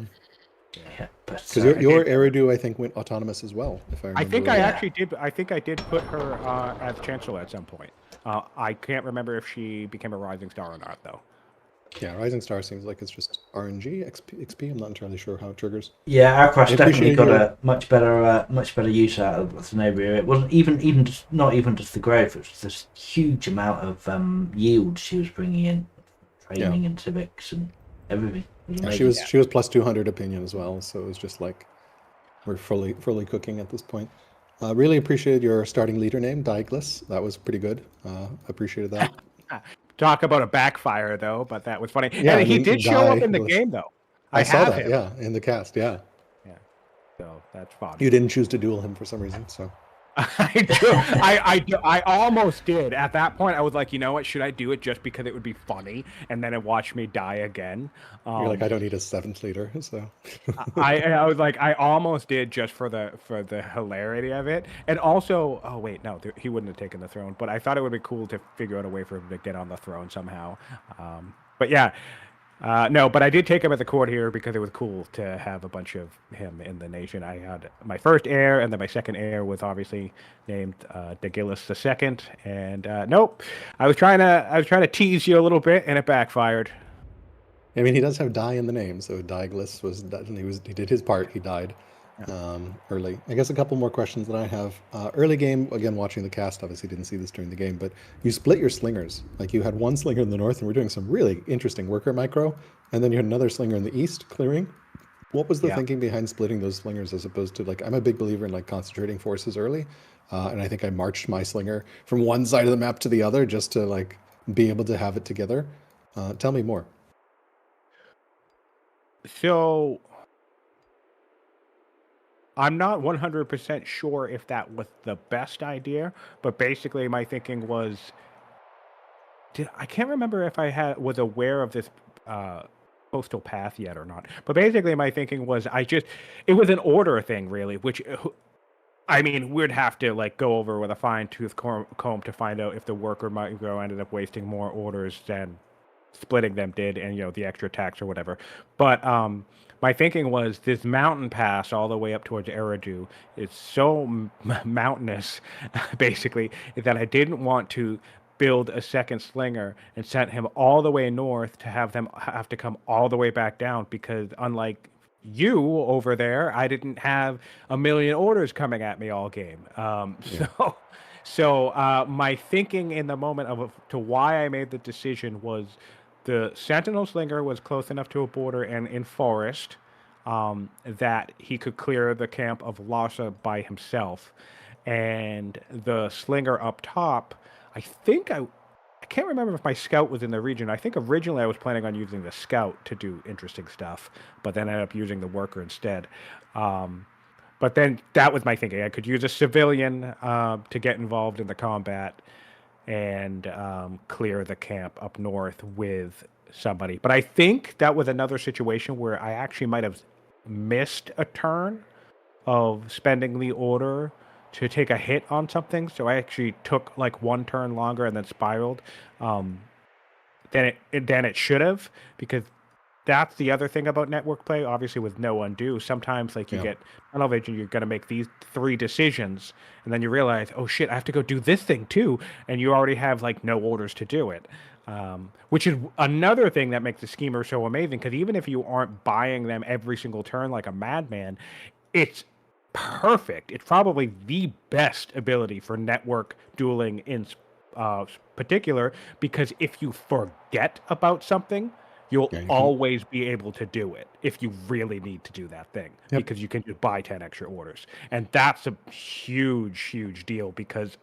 Yeah, but because I your did. Eridu, I think, went autonomous as well, if I I remember think I right. actually did. I think I did put her as Chancellor at some point. I can't remember if she became a rising star or not, though. Yeah, Rising Star seems like it's just RNG XP. I'm not entirely sure how it triggers. yeah, I Alcaras definitely appreciate got your a much better use out of Zenobia. It wasn't even just, not even just the growth; it was this huge amount of yield she was bringing in, training and civics and everything. It was yeah, amazing. she was plus 200 opinion as well, so it was just like we're fully cooking at this point. Really appreciated your starting leader name, Digless. That was pretty good. Appreciated that. Talk about a backfire, though, but that was funny. Yeah, And I he mean, did show up in the Digless. game, though. I I saw have that, him. yeah, in the cast, yeah. Yeah, so that's fun. You didn't choose to duel him for some reason, so. I almost did. At that point, I was like, you know what? Should I do it just because it would be funny, and then it watch me die again? You're like, I don't need a 7th leader, so. I was like, I almost did just for the hilarity of it, and also, oh wait, no, he wouldn't have taken the throne, but I thought it would be cool to figure out a way for him to get on the throne somehow. But yeah, no, but I did take him at the court here because it was cool to have a bunch of him in the nation. I had my first heir, and then my second heir was obviously named Dagilus II. And nope, I was trying to tease you a little bit, and it backfired. I mean, he does have die in the name, so Digless he did his part. He died early. I guess a couple more questions that I have. Early game, again, watching the cast, obviously didn't see this during the game, but you split your slingers. Like you had one slinger in the north, and we're doing some really interesting worker micro, and then you had another slinger in the east clearing. What was the Yeah. thinking behind splitting those slingers as opposed to like I'm a big believer in like concentrating forces early, and I think I marched my slinger from one side of the map to the other just to like be able to have it together. Tell me more. So I'm not 100% sure if that was the best idea, but basically my thinking was, I can't remember if I was aware of this postal path yet or not. But basically my thinking was it was an order thing really, which I mean, we'd have to like go over with a fine-tooth comb to find out if the worker micro ended up wasting more orders than splitting them did, and the extra tax or whatever. But my thinking was this mountain pass all the way up towards Eridu is so mountainous, basically, that I didn't want to build a second slinger and send him all the way north to have them have to come all the way back down, because unlike you over there, I didn't have a million orders coming at me all game. Yeah. So my thinking in the moment to why I made the decision was the Sentinel Slinger was close enough to a border and in forest that he could clear the camp of Lhasa by himself. And the Slinger up top, I can't remember if my Scout was in the region. I think originally I was planning on using the Scout to do interesting stuff, but then I ended up using the Worker instead. But then that was my thinking. I could use a civilian to get involved in the combat and clear the camp up north with somebody. But I think that was another situation where I actually might have missed a turn of spending the order to take a hit on something. So I actually took like one turn longer and then spiraled than it should have, because that's the other thing about network play. Obviously, with no undo, sometimes like you Yeah. get television, you're going to make these 3 decisions, and then you realize, oh shit, I have to go do this thing too, and you already have like no orders to do it. Which is another thing that makes the schemer so amazing. Because even if you aren't buying them every single turn like a madman, it's perfect. It's probably the best ability for network dueling in particular, because if you forget about something, you'll Yeah, you can. always be able to do it if you really need to do that thing, Yep. because you can just buy 10 extra orders. And that's a huge deal, because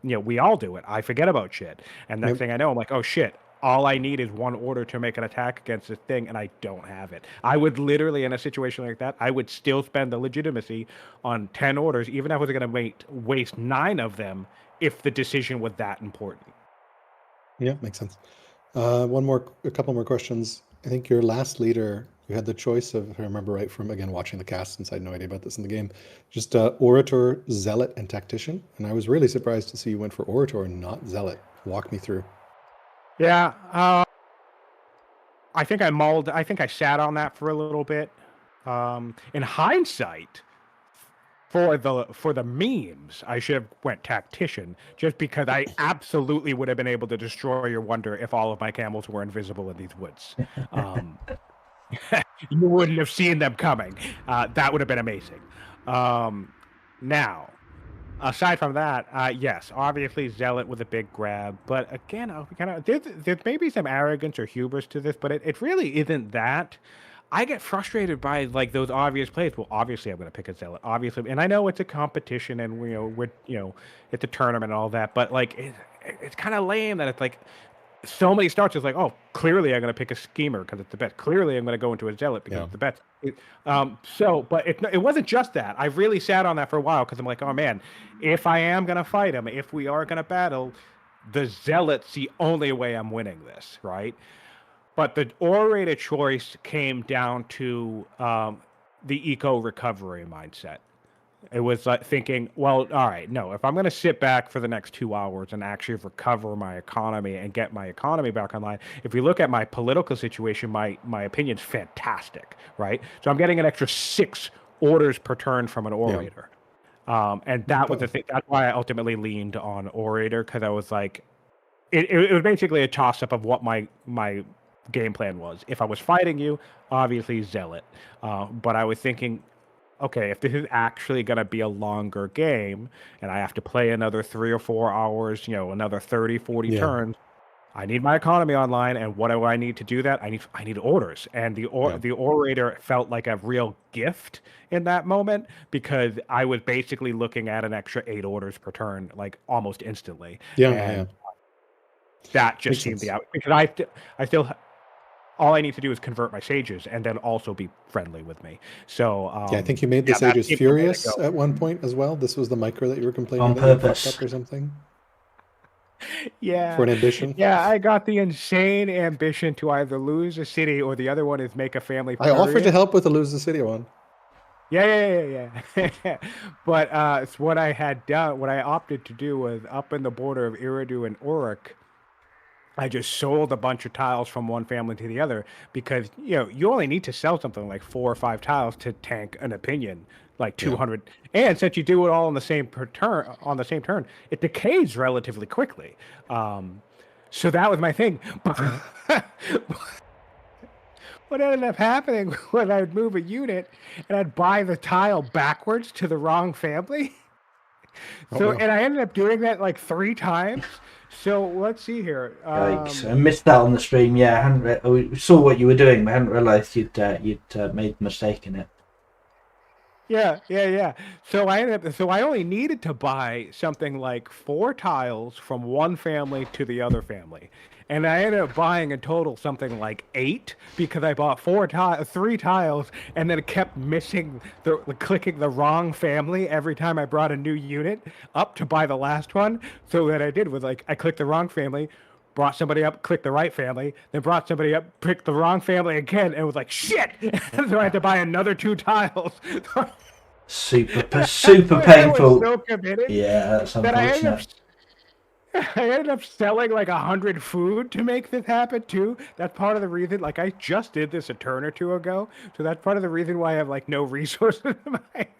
we all do it. I forget about shit. And next Yep. thing I know, I'm like, oh shit, all I need is 1 order to make an attack against this thing, and I don't have it. I would literally, in a situation like that, I would still spend the legitimacy on 10 orders, even if I was going to waste 9 of them, if the decision was that important. Yeah, makes sense. A couple more questions. I think your last leader, you had the choice of, if I remember right from, again, watching the cast, since I had no idea about this in the game, just Orator, Zealot, and Tactician. And I was really surprised to see you went for Orator and not Zealot. Walk me through. Yeah, I think I sat on that for a little bit. In hindsight, for the memes, I should have went Tactician, just because I absolutely would have been able to destroy your wonder if all of my camels were invisible in these woods. You wouldn't have seen them coming. That would have been amazing. Now, aside from that, yes, obviously Zealot was a big grab, but again, there's maybe some arrogance or hubris to this, but it really isn't that. I get frustrated by like those obvious plays. Well, obviously I'm going to pick a Zealot, obviously, and I know it's a competition, and it's a tournament and all that, but like it's kind of lame that it's like so many starts. It's like, oh, clearly I'm going to pick a schemer because it's the best. Clearly I'm going to go into a Zealot because Yeah. it's the best. But it wasn't just that. I really sat on that for a while, because I'm like, oh man, if I am going to fight him, if we are going to battle, the Zealot's the only way I'm winning this, right? But the orator choice came down to the eco recovery mindset. It was like thinking, well, all right, no, if I'm going to sit back for the next 2 hours and actually recover my economy and get my economy back online, if we look at my political situation, my opinion's fantastic, right? So I'm getting an extra 6 orders per turn from an orator. And that was the thing. That's why I ultimately leaned on orator, because I was like, it was basically a toss-up of what my game plan was. If I was fighting you, obviously Zealot. But I was thinking, okay, if this is actually going to be a longer game and I have to play another 3 or 4 hours, another 30, 40 turns, I need my economy online. And what do I need to do that? I need orders. And the orator felt like a real gift in that moment, because I was basically looking at an extra 8 orders per turn, like almost instantly. And that just seemed the out, because I still all I need to do is convert my sages and then also be friendly with me. So I think you made the sages furious at one point as well. This was the micro that you were complaining on that purpose you fucked up or something. Yeah. For an ambition. Yeah, I got the insane ambition to either lose a city, or the other one is make a family. I offered to help with the lose the city one. Yeah. But what I had done, what I opted to do, was up in the border of Iridu and Uruk, I just sold a bunch of tiles from one family to the other, because you only need to sell something like 4 or 5 tiles to tank an opinion, like 200. And since you do it all on the same turn, it decays relatively quickly. So that was my thing. What ended up happening was I'd move a unit and I'd buy the tile backwards to the wrong family. And I ended up doing that like 3 times. So let's see here. Yikes. I missed that on the stream. Yeah, we saw what you were doing, but I hadn't realised you'd made a mistake in it. Yeah. So I only needed to buy something like 4 tiles from one family to the other family. And I ended up buying in total something like 8, because I bought 3 tiles, and then it kept missing clicking the wrong family every time I brought a new unit up to buy the last one. So what I did was I clicked the wrong family, brought somebody up, clicked the right family, then brought somebody up, picked the wrong family again, and was like, shit! So I had to buy another 2 tiles. Super painful. So committed Yeah, that's unfortunate. I ended up selling like 100 food to make this happen too. That's part of the reason. Like I just did this a turn or two ago, so that's part of the reason why I have like no resources in my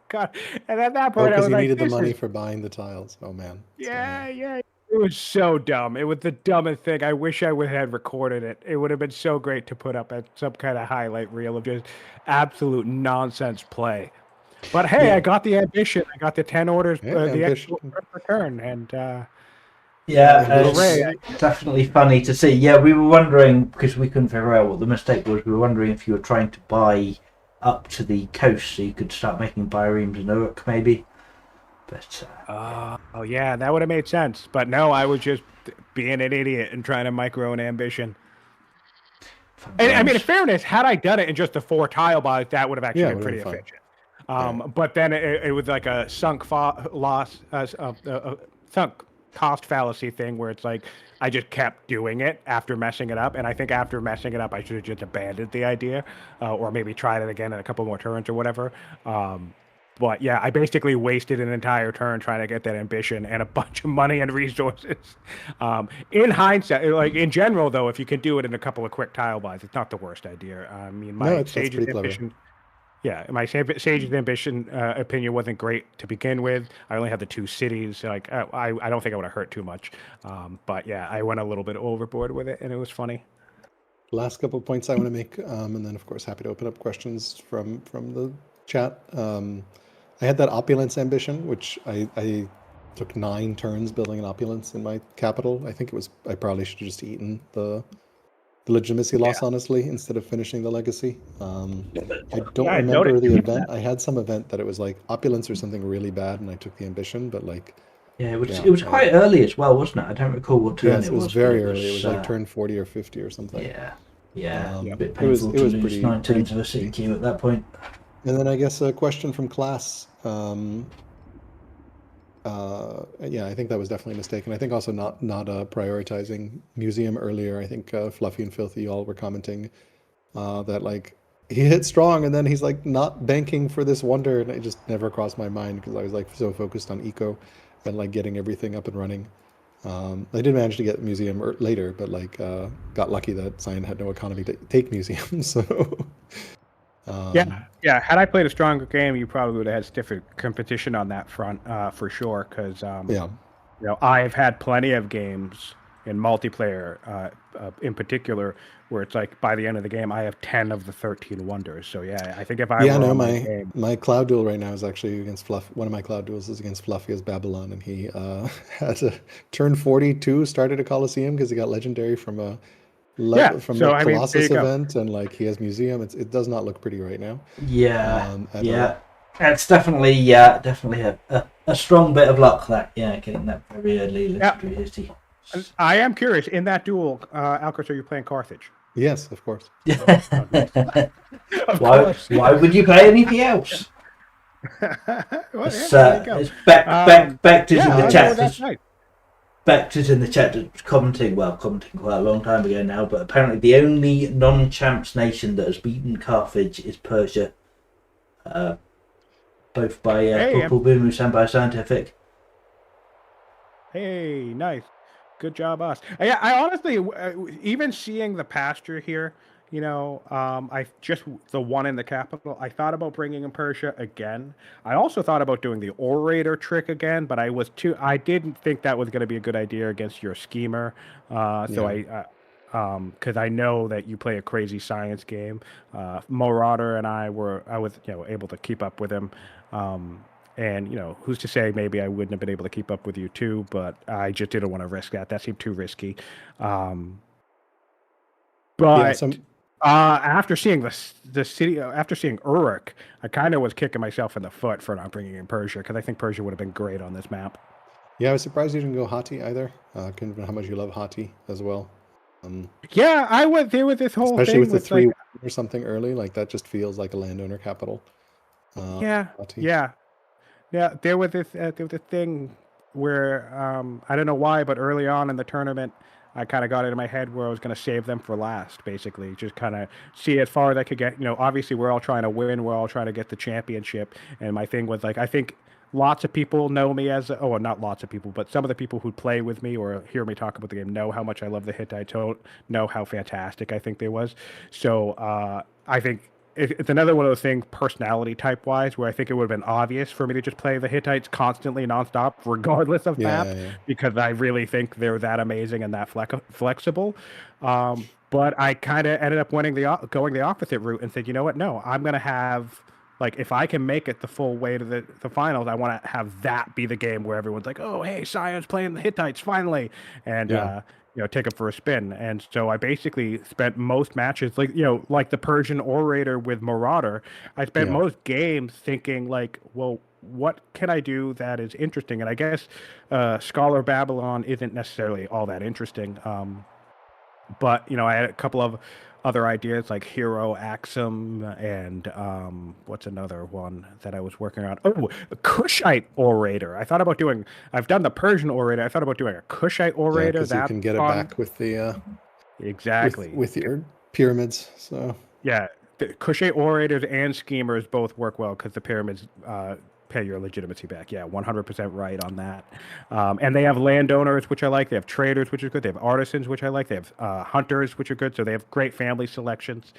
account. And at that Oh, point, I because was you like, needed the "This money is for buying the tiles. Oh man. yeah, yeah." It was so dumb. It was the dumbest thing. I wish I would have recorded it. It would have been so great to put up at some kind of highlight reel of just absolute nonsense play. But hey, I Yeah, got the ambition. I got the 10 orders, Yeah, the ambition. extra orders per turn, and yeah, Ambition's hooray! great. it's definitely funny to see. Yeah, we were wondering because we couldn't figure out what the mistake was. We were wondering if you were trying to buy up to the coast so you could start making bioreams in Uruk, maybe. But Oh yeah, that would have made sense. But no, I was just being an idiot and trying to micro an ambition. fun And I mean, in times. fairness, had I done it in just the 4 tile buys, that would have actually Yeah, it been would have pretty been fun. efficient. Yeah. But then it was like a sunk cost fallacy thing where it's like I just kept doing it after messing it up, and I think after messing it up, I should have just abandoned the idea, or maybe tried it again in a couple more turns or whatever. But yeah, I basically wasted an entire turn trying to get that ambition and a bunch of money and resources. In hindsight, like in general, though, if you can do it in a couple of quick tile buys, it's not the worst idea. I mean, No, my that's Sage's pretty clever. ambition, yeah, my Sage's ambition opinion wasn't great to begin with. I only had the 2 cities. Like, I don't think I would have hurt too much. But yeah, I went a little bit overboard with it, and it was funny. Last couple of points I want to make, and then of course happy to open up questions from the chat. I had that opulence ambition, which I took 9 turns building an opulence in my capital. I think it was I probably should have just eaten the legitimacy loss, honestly, instead of finishing the legacy. I don't Yeah, I remember noticed the you did event. that. I had some event that it was like opulence or something really bad, and I took the ambition, but like Yeah, it was yeah, it was quite early as well, wasn't it? I don't recall what turn yes, it it was was, but very it early. It was like uh, turn 40 or 50 or something. yeah, yeah, Yeah. a bit It was painful to lose pretty 9 turns of a pretty. CQ at that point. And then I guess a question from class. Yeah, I think that was definitely a mistake, and I think also not prioritizing museum earlier. I think Fluffy and Filthy all were commenting that like he hit strong, and then he's like not banking for this wonder, and it just never crossed my mind because I was like so focused on eco and like getting everything up and running. I did manage to get museum later, but like got lucky that Cyan had no economy to take museum, so. Yeah, yeah. Had I played a stronger game, you probably would have had stiffer competition on that front, for sure. Because Yeah. I've had plenty of games in multiplayer, in particular, where it's like by the end of the game, I have 10 of the 13 wonders. So yeah, I think if I Yeah, were no, on my game, my cloud duel right now is actually against Fluff. One of my cloud duels is against Fluffy as Babylon, and he had to turn 42, started a Coliseum because he got legendary from a yeah. from So the I mean, there you Colossus go. event, and like he has museum. It does not look pretty right now. Yeah, At yeah. all. It's definitely a strong bit of luck that getting that very early Yeah. legendary. And I am curious. In that duel, Alcaras, are you playing Carthage? Yes, of course. Of why course. why would you play anything else? Well, It's, yeah, there you go. it's Beck is Yeah, in I'll the go chat. with that night. Beck is in the chat commenting quite a long time ago now, but apparently the only non-champs nation that has beaten Carthage is Persia, both by Hey, Purple Boomus and by Siontific. hey, nice. Good job, us. Yeah, I honestly, even seeing the pasture here, I just the one in the capital. I thought about bringing in Persia again. I also thought about doing the orator trick again, but I didn't think that was going to be a good idea against your schemer. So Yeah. because I know that you play a crazy science game. Marauder and I was able to keep up with him. And who's to say maybe I wouldn't have been able to keep up with you too, but I just didn't want to risk that. That seemed too risky. Yeah. But after seeing the city, after seeing Uruk, I kind of was kicking myself in the foot for not bringing in Persia because I think Persia would have been great on this map. Yeah, I was surprised you didn't go Hati either. Considering how much you love Hati as well. Yeah, I went there with this whole Especially thing with the with 3 or something early, like that just feels like a landowner capital. yeah, Hati. yeah. There was this thing where I don't know why, but early on in the tournament, I kind of got it in my head where I was going to save them for last, basically, just kind of see as far as I could get. Obviously we're all trying to win, we're all trying to get the championship, and my thing was like, I think lots of people know me as, well, not lots of people, but some of the people who play with me or hear me talk about the game know how much I love the Hittites, know how fantastic I think they was. So I think it's another one of those things, personality type wise, where I think it would have been obvious for me to just play the Hittites constantly, nonstop, regardless of map, because I really think they're that amazing and that flexible. But I kind of ended up going the opposite route and said, you know what? No, I'm going to have, like, if I can make it the full way to the finals, I want to have that be the game where everyone's like, oh, hey, Sion's playing the Hittites finally. And, take them for a spin. And so I basically spent most matches, like, like the Persian orator with Marauder, I spent most games thinking, like, well, what can I do that is interesting? And I guess Scholar Babylon isn't necessarily all that interesting. But, I had a couple of other ideas like Hero Axum and what's another one that I was working on? Oh, a Kushite orator. I've done the Persian orator. I thought about doing a Kushite orator. Because you can get it back with the exactly with your pyramids. So yeah, the Kushite orators and schemers both work well because the pyramids pay your legitimacy back. Yeah, 100% right on that. And they have landowners, which I like. They have traders, which is good. They have artisans, which I like. They have hunters, which are good. So they have great family selections.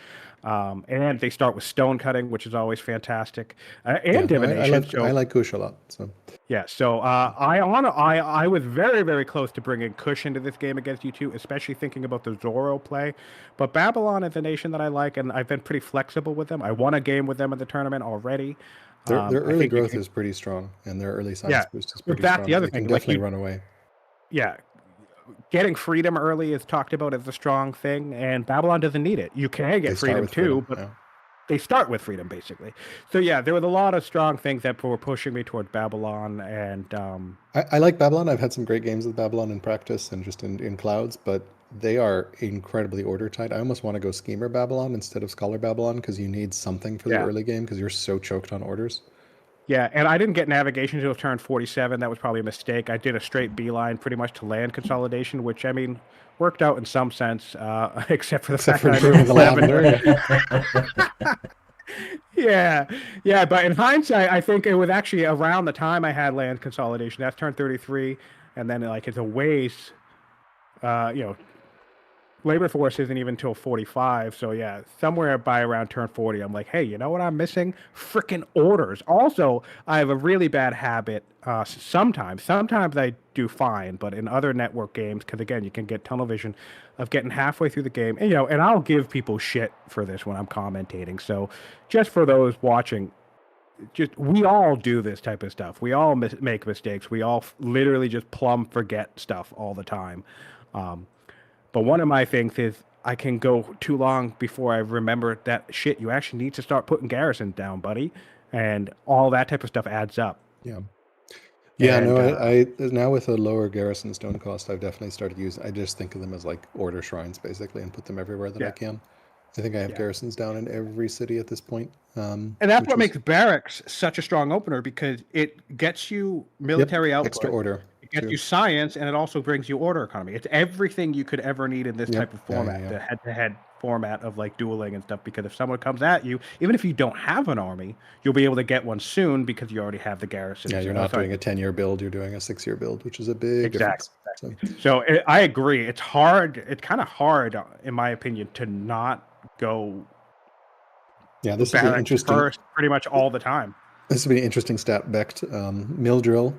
And they start with stone cutting, which is always fantastic. And divination. I like Kush a lot. So yeah, so I was very, very close to bringing Kush into this game against you two, especially thinking about the Zoro play. But Babylon is a nation that I like, and I've been pretty flexible with them. I won a game with them in the tournament already. Their early growth is pretty strong, and their early science boost is pretty strong. That's the other thing. They can definitely run away. Yeah. Getting freedom early is talked about as a strong thing, and Babylon doesn't need it. You can get freedom too, but they start with freedom, basically. So yeah, there was a lot of strong things that were pushing me towards Babylon, and I like Babylon. I've had some great games with Babylon in practice and just in clouds, but they are incredibly order tight. I almost want to go Schemer Babylon instead of Scholar Babylon because you need something for the early game because you're so choked on orders. Yeah, and I didn't get navigation until turn 47. That was probably a mistake. I did a straight beeline pretty much to land consolidation, which, I mean, worked out in some sense, except for the fact that I didn't lavender. Yeah, but in hindsight, I think it was actually around the time I had land consolidation. That's turn 33, and then it's a ways, labor force isn't even till 45. So yeah, somewhere by around turn 40, I'm like, hey, you know what I'm missing? Freaking orders. Also, I have a really bad habit. Sometimes I do fine, but in other network games, because again, you can get tunnel vision, of getting halfway through the game, and and I'll give people shit for this when I'm commentating. So just for those watching, we all do this type of stuff. We all make mistakes. We all literally just plumb forget stuff all the time. But one of my things is I can go too long before I remember that shit. You actually need to start putting garrisons down, buddy, and all that type of stuff adds up. Yeah. Yeah, and, I now with a lower garrison stone cost, I've definitely started using. I just think of them as like order shrines basically, and put them everywhere that I can. I think I have garrisons down in every city at this point. And that's what makes barracks such a strong opener, because it gets you military output, extra order. It gets you science, and it also brings you order economy. It's everything you could ever need in this type of format, the head-to-head format of like dueling and stuff, because if someone comes at you, even if you don't have an army, you'll be able to get one soon because you already have the garrison. Yeah, you're not doing a 10-year build, you're doing a 6-year build, which is a big difference. So I agree. It's hard. It's kind of hard, in my opinion, to not go this is an interesting first pretty much all the time. This would be an interesting stat, Becht. Mill drill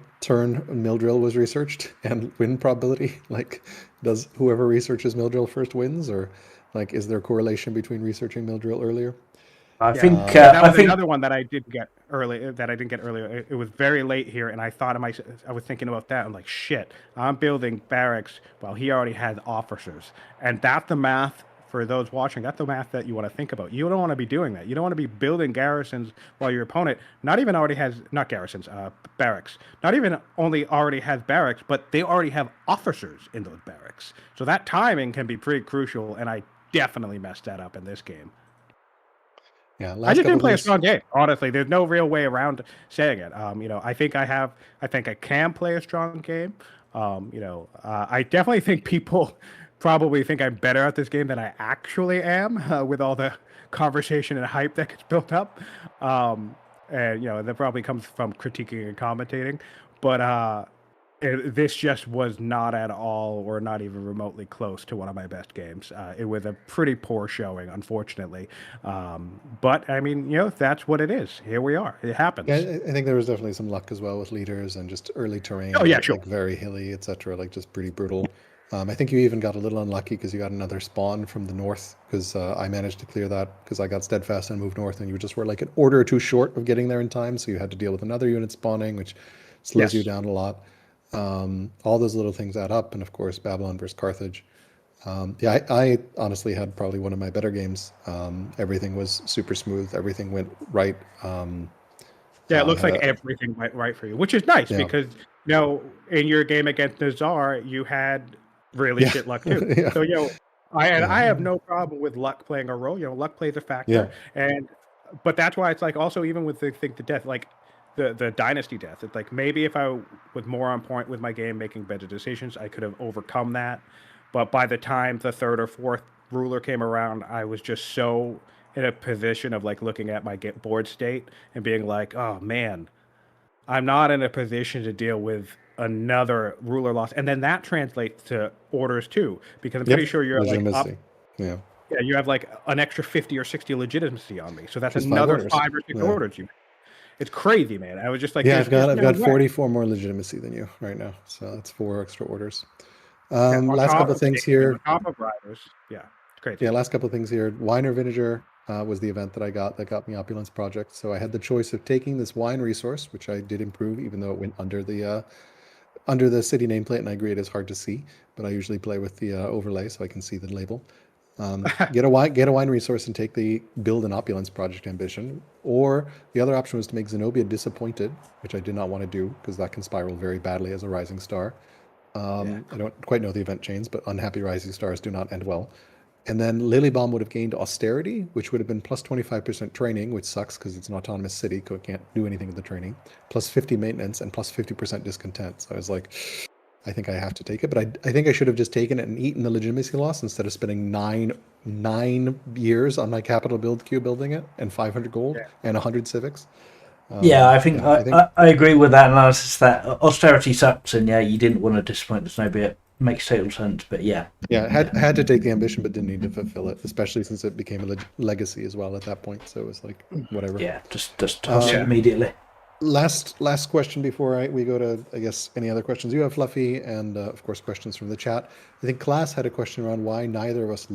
was researched, and win probability. Like, does whoever researches mill drill first wins, or like is there a correlation between researching mill drill earlier? I think that was another one that I didn't get earlier. It was very late here, and I thought of myself. I was thinking about that. I'm like, shit, I'm building barracks while he already has officers, and that's the math. For those watching, that's the math that you want to think about. You don't want to be doing that. You don't want to be building garrisons while your opponent barracks. Not even only already has barracks, but they already have officers in those barracks. So that timing can be pretty crucial, and I definitely messed that up in this game. Yeah, I just didn't play a strong game. Honestly, there's no real way around saying it. I think I can play a strong game. I definitely think people probably think I'm better at this game than I actually am, with all the conversation and hype that gets built up. and that probably comes from critiquing and commentating, but this just was not at all, or not even remotely close to one of my best games. It was a pretty poor showing, unfortunately. But I mean, that's what it is. Here we are. It Yeah, happens. I think there was definitely some luck as well with leaders and just early Oh terrain, yeah, sure. like very hilly, etc. Like just pretty brutal. I think you even got a little unlucky because you got another spawn from the north because I managed to clear that because I got steadfast and moved north, and you just were like an order or two short of getting there in time, so you had to deal with another unit spawning, which slows you Yes. down a lot. All those little things add up, and of course Babylon versus Carthage. Yeah, I honestly had probably one of my better games. Everything was super smooth. Everything went right. Yeah, it I looks had like a everything went right for you, which is nice yeah, because in your game against Nazar, you had really yeah, shit luck too. yeah, So I have um, no problem with luck playing a role. Luck plays a yeah, factor, and but that's why it's like also even with the death, like the dynasty death. It's like maybe if I was more on point with my game, making better decisions, I could have overcome that. But by the time the third or fourth ruler came around, I was just so in a position of like looking at my board state and being like, oh man, I'm not in a position to deal with another ruler loss. And then that translates to orders too, because I'm pretty yep, sure you're like up. legitimacy. Yeah, Yeah, you have like an extra 50 or 60 legitimacy on me. So that's just 5 orders. another 5 or 6 Yeah, orders. It's crazy, man. I was just like, yeah. there's just I've no got way. 44 more legitimacy than you right now, so that's 4 extra orders. Yeah, on Last top couple of things taking on here. top of riders. Yeah, it's crazy. Yeah, last couple of things here. Wine or Vinegar was the event that I got that got me Opulence Project. So I had the choice of taking this wine resource, which I did improve, even though it went under the city nameplate, and I agree it is hard to see, but I usually play with the overlay so I can see the label. Get a wine resource and take the build an opulence project ambition. Or the other option was to make Zenobia disappointed, which I did not want to do because that can spiral very badly as a rising star. Yeah. I don't quite know the event chains, but unhappy rising stars do not end well. And then Lilybomb would have gained austerity, which would have been plus 25% training, which sucks because it's an autonomous city, so it can't do anything with the training, plus 50 maintenance, and plus 50% discontent. So I was like, I think I have to take it, but I think I should have just taken it and eaten the legitimacy loss instead of spending nine years on my capital build queue building it and 500 gold Yeah. and 100 civics. Yeah, I think Yeah, I think I agree with that analysis. That austerity sucks, and yeah, you didn't want to disappoint the Snowbeard. It makes total sense, but yeah, yeah, had to take the ambition, but didn't need to fulfill it, especially since it became a legacy as well at that point. So it was like whatever. yeah, just toss it Yeah. immediately. Last question before we go to, I guess, any other questions you have, Fluffy, and of course questions from the chat. I think Class had a question around why neither of us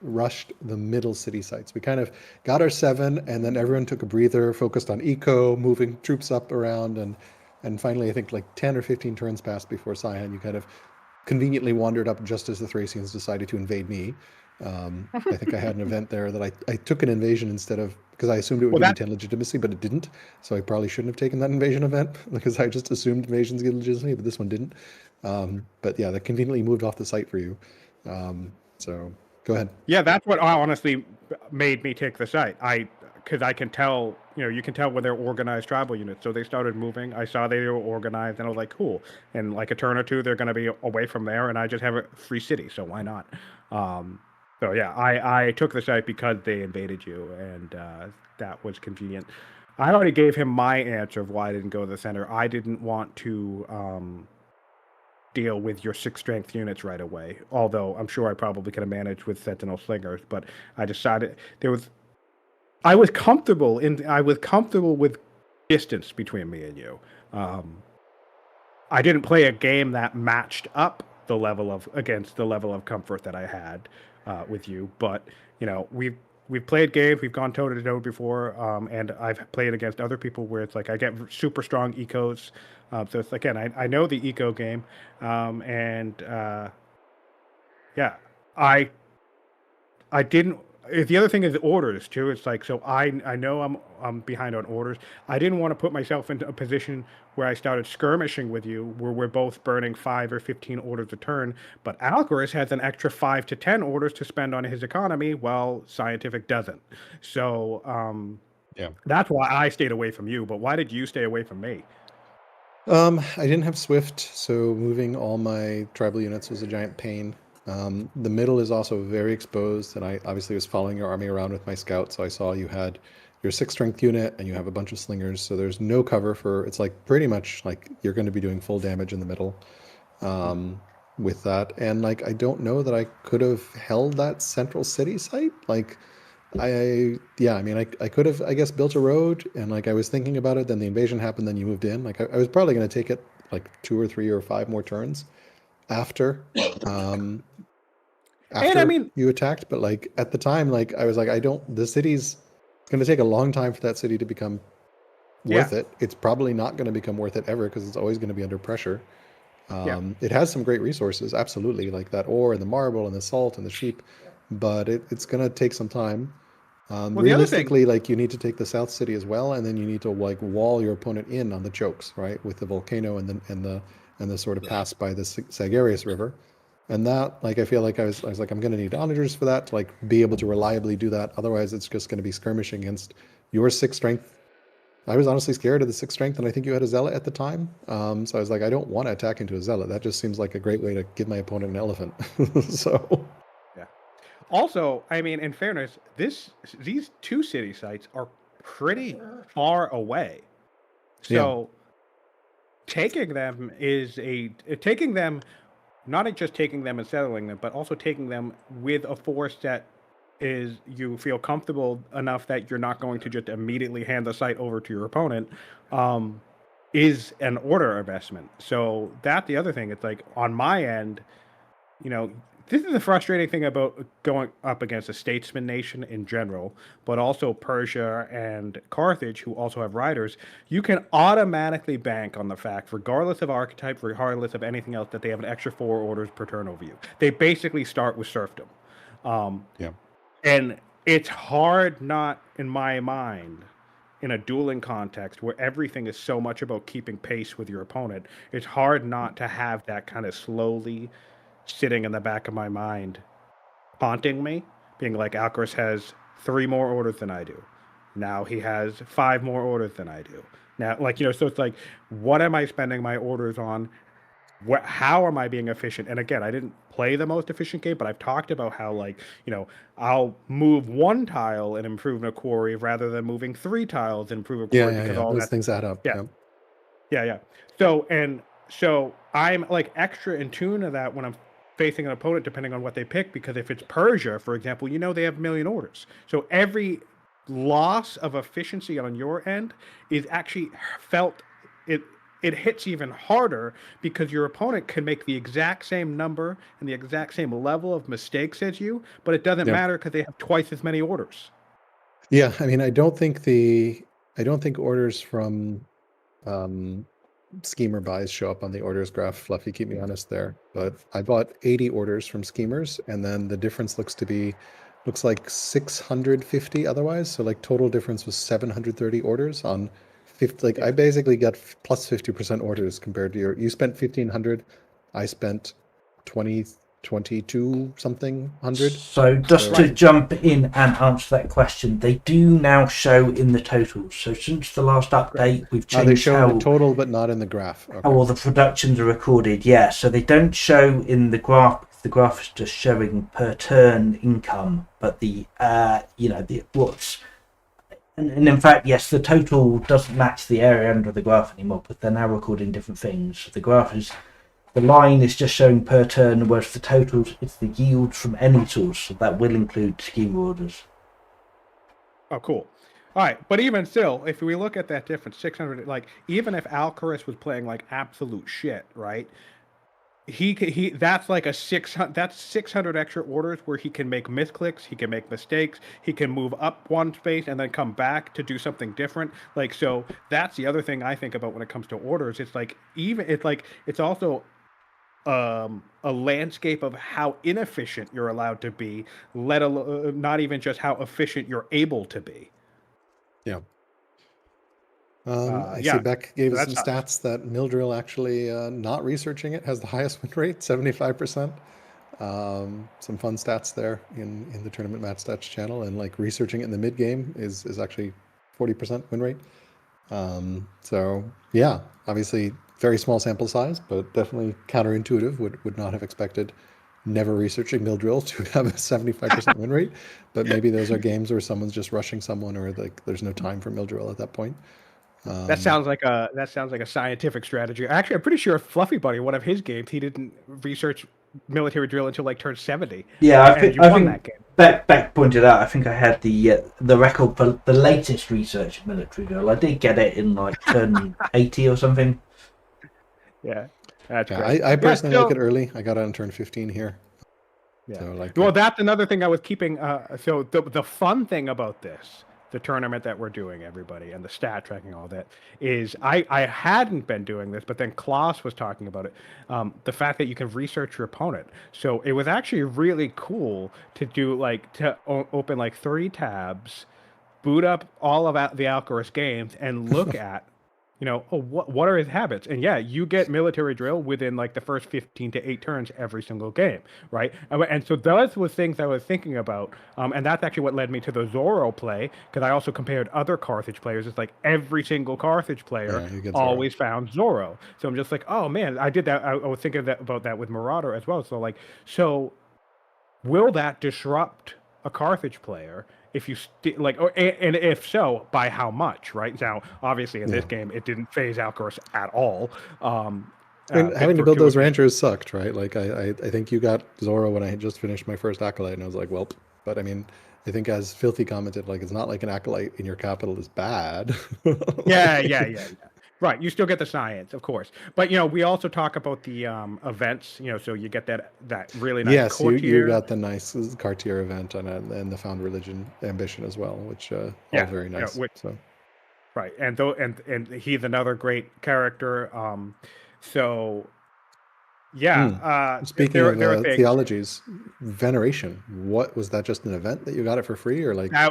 rushed the middle city sites. We kind of got our 7, and then everyone took a breather, focused on eco, moving troops up around, and finally I think like 10 or 15 turns passed before Cyan. You kind of conveniently wandered up just as the Thracians decided to invade me. I think I had an event there that I took an invasion instead of, because I assumed it would Well, give me that 10 legitimacy, but it didn't. So I probably shouldn't have taken that invasion event because I just assumed invasions give legitimacy, but this one didn't. But yeah, that conveniently moved off the site for you. So go ahead. Yeah, that's what honestly made me take the site. Because I can tell, you can tell when they're organized tribal units. So they started moving. I saw they were organized, and I was like, cool. In like a turn or two, they're going to be away from there, and I just have a free city, so why not? So yeah, I took the site because they invaded you, and that was convenient. I already gave him my answer of why I didn't go to the center. I didn't want to deal with your 6 strength units right away. Although I'm sure I probably could have managed with Sentinel Slingers, but I decided I was comfortable with distance between me and you. I didn't play a game that matched up against the level of comfort that I had with you, but we've played games, we've gone toe to toe before, and I've played against other people where it's like I get super strong ecos. So it's again, I know the eco game, and yeah, I I didn't. The other thing is orders too. It's like so I know I'm behind on orders. I didn't want to put myself into a position where I started skirmishing with you, where we're both burning 5 or 15 orders a turn. But Alcaras has an extra 5 to 10 orders to spend on his economy, while Scientific doesn't. So Yeah. that's why I stayed away from you. But why did you stay away from me? I didn't have Swift, so moving all my tribal units was a giant pain. The middle is also very exposed, and I obviously was following your army around with my scout, so I saw you had you're a 6 strength unit and you have a bunch of slingers, so there's no cover for. It's like pretty much like you're going to be doing full damage in the middle with that. And like I don't know that I could have held that central city site. Like I mean I could have, I guess, built a road, and like I was thinking about it. Then the invasion happened. Then you moved in. Like I was probably going to take it like 2 or 3 or 5 more turns after. Um, And I after mean, you attacked, but like at the time, like I was like, the city's going to take a long time for that city to become yeah, worth it. It's probably not going to become worth it ever because it's always going to be under pressure. yeah. It has some great resources, absolutely, like that ore and the marble and the salt and the sheep, but it's going to take some time. Well, the other thing, Realistically, like you need to take the South City as well, and then you need to like wall your opponent in on the chokes, right, with the volcano and the sort of pass by the Sagarius River. And that, like, I feel like I was like, I'm going to need onagers for that to like be able to reliably do that. Otherwise, it's just going to be skirmishing against your 6 strength. I was honestly scared of the 6 strength, and I think you had a zealot at the time. So I was like, I don't want to attack into a zealot. That just seems like a great way to give my opponent an elephant. So yeah. Also, I mean, in fairness, these 2 city sites are pretty far away. yeah, So taking them taking them, not just taking them and settling them, but also taking them with a force that is you feel comfortable enough that you're not going to just immediately hand the site over to your opponent, um, is an order investment. So that the other thing, it's like on my end, you know, this is the frustrating thing about going up against a statesman nation in general, but also Persia and Carthage, who also have riders. You can automatically bank on the fact, regardless of archetype, regardless of anything else, that they have an extra 4 orders per turn over you. They basically start with serfdom. Um, yeah, and it's hard not, in my mind, in a dueling context where everything is so much about keeping pace with your opponent, it's hard not to have that kind of slowly sitting in the back of my mind, haunting me, being like, Alcaraz has 3 more orders than I do. Now he has 5 more orders than I do. Now, like, so it's like, what am I spending my orders on? How am I being efficient? And again, I didn't play the most efficient game, but I've talked about how, like, I'll move 1 tile and improve a quarry rather than moving 3 tiles and improve a quarry because yeah. all Those that. things add up. Yeah, Yeah, yeah. So I'm like extra in tune to that when I'm facing an opponent, depending on what they pick. Because if it's Persia, for example, they have 1,000,000 orders. So every loss of efficiency on your end is actually felt. It hits even harder because your opponent can make the exact same number and the exact same level of mistakes as you, but it doesn't yeah, matter because they have twice as many orders. yeah. I mean, I don't think orders from um, schemer buys show up on the orders graph. Fluffy, keep me honest there. But I bought 80 orders from schemers, and then the difference looks like 650 otherwise. So like total difference was 730 orders on 50. Like I Yeah. basically got plus 50% orders compared to you spent 1,500, I spent 20, 22 something hundred. So just So to Right. jump in and answer that question, they do now show in the totals. So since the last Great. update, we've they changed show in the how total, but not in the graph. how Okay. all the productions are recorded. Yeah, so they don't show in the graph. The graph is just showing per turn income, but the what's and in fact, yes, the total doesn't match the area under the graph anymore, but they're now recording different things. So the line is just showing per turn, whereas the totals, it's the yield from any source, so that will include scheme orders. Oh, cool. All right, but even still, if we look at that difference, 600, like even if Alcaraz was playing like absolute shit, right? He that's like a 600, that's 600 extra orders where he can make misclicks, he can make mistakes, he can move up 1 space and then come back to do something different. Like, so that's the other thing I think about when it comes to orders. It's like it's also a landscape of how inefficient you're allowed to be, let alone not even just how efficient you're able to be. Yeah. I see Yeah, Beck gave so us that some sucks. stats that Mildrill actually, not researching it, has the highest win rate, 75%. Some fun stats there in the tournament match stats channel, and like researching it in the mid game is actually 40% win rate. So yeah, obviously very small sample size, but definitely counterintuitive. Would not have expected never researching mill drill to have a 75% win rate. But maybe those are games where someone's just rushing someone, or like there's no time for mill drill at that point. That sounds like a scientific strategy. Actually, I'm pretty sure Fluffy Buddy, one of his games, he didn't research military drill until like turn 70. Yeah, and you won that game. Beck pointed out. I think I had the record for the latest research of military drill. I did get it in like turn 80 or something. Yeah, that's great. I personally like it early. I got it on turn 15 here. Yeah. So well, that's another thing I was keeping. So the fun thing about this, the tournament that we're doing, everybody, and the stat tracking, all that, is I hadn't been doing this, but then Klaus was talking about it. The fact that you can research your opponent. So it was actually really cool to do open like 3 tabs, boot up all of the Alcaras games, and look at. What are his habits? And yeah, you get military drill within like the first 15 to 8 turns every single game, right? And so those were things I was thinking about. And that's actually what led me to the Zorro play, because I also compared other Carthage players. It's like every single Carthage player always found Zorro. So I'm just like, oh man, I did that. I was thinking about that with Marauder as well. So will that disrupt a Carthage player? If you and if so, by how much, right? Now, obviously, in this game, it didn't phase Alcaras at all. Having to build those ranchers sucked, right? Like, I think you got Zorro when I had just finished my first Acolyte, and I was like, well, but I mean, I think as Filthy commented, like, it's not like an Acolyte in your capital is bad. Yeah. Right, you still get the science, of course, but we also talk about the events. So you get that really nice. Yes, you got the nice Cartier event and the Found Religion Ambition as well, which all very nice. Right, and he's another great character. Speaking of theologies, Veneration. What was that? Just an event that you got it for free, or like that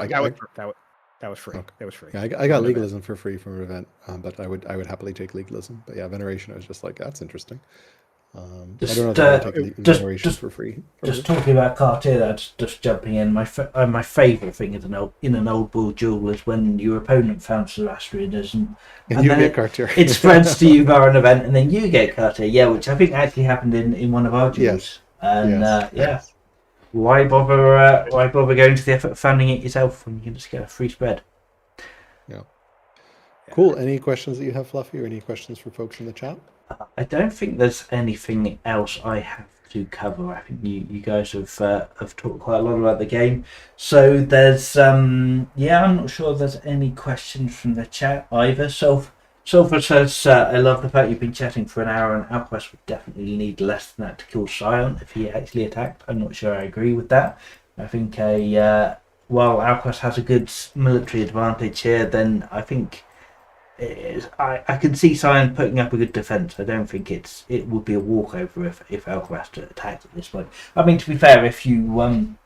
was free. Okay. That was free. Yeah, I got Legalism for free from an event, but I would happily take Legalism. But yeah, Veneration, I was just like, that's interesting. I don't know if I take Veneration for free. Just talking about Cartier, that's just jumping in. My favourite thing in an old world duel is when your opponent found Zoroastrianism, and you get Cartier. It spreads to you via an event, and then you get Cartier. Yeah, which I think actually happened in one of our duels. Yes. And why bother going to the effort of founding it yourself when you can just get a free spread? Yeah. Cool. Any questions that you have, Fluffy, or any questions for folks in the chat? I don't think there's anything else I have to cover. I think you guys have talked quite a lot about the game. So there's I'm not sure there's any questions from the chat either. Sulfur says, I love the fact you've been chatting for an hour, and Alcaras would definitely need less than that to kill Sion if he actually attacked. I'm not sure I agree with that. I think while Alcaras has a good military advantage here, then I think I can see Sion putting up a good defence. I don't think it would be a walkover if Alcaraz attacked at this point. I mean, to be fair, if you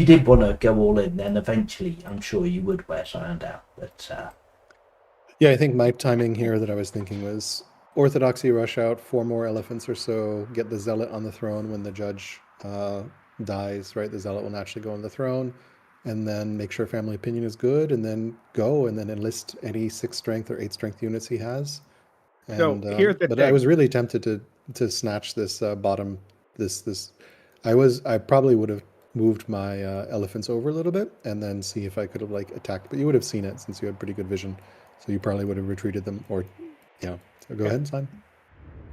did want to go all in, then eventually I'm sure you would wear Sion down. But yeah, I think my timing here that I was thinking was Orthodoxy rush out 4 more elephants or so, get the Zealot on the throne when the judge dies, right? The Zealot will naturally go on the throne, and then make sure family opinion is good, and then go and then enlist any 6 strength or 8 strength units he has. And, so here's the thing. I was really tempted to snatch this bottom. I probably would have moved my elephants over a little bit and then see if I could have attacked, but you would have seen it since you had pretty good vision. So you probably would have retreated them, or So go ahead, Simon.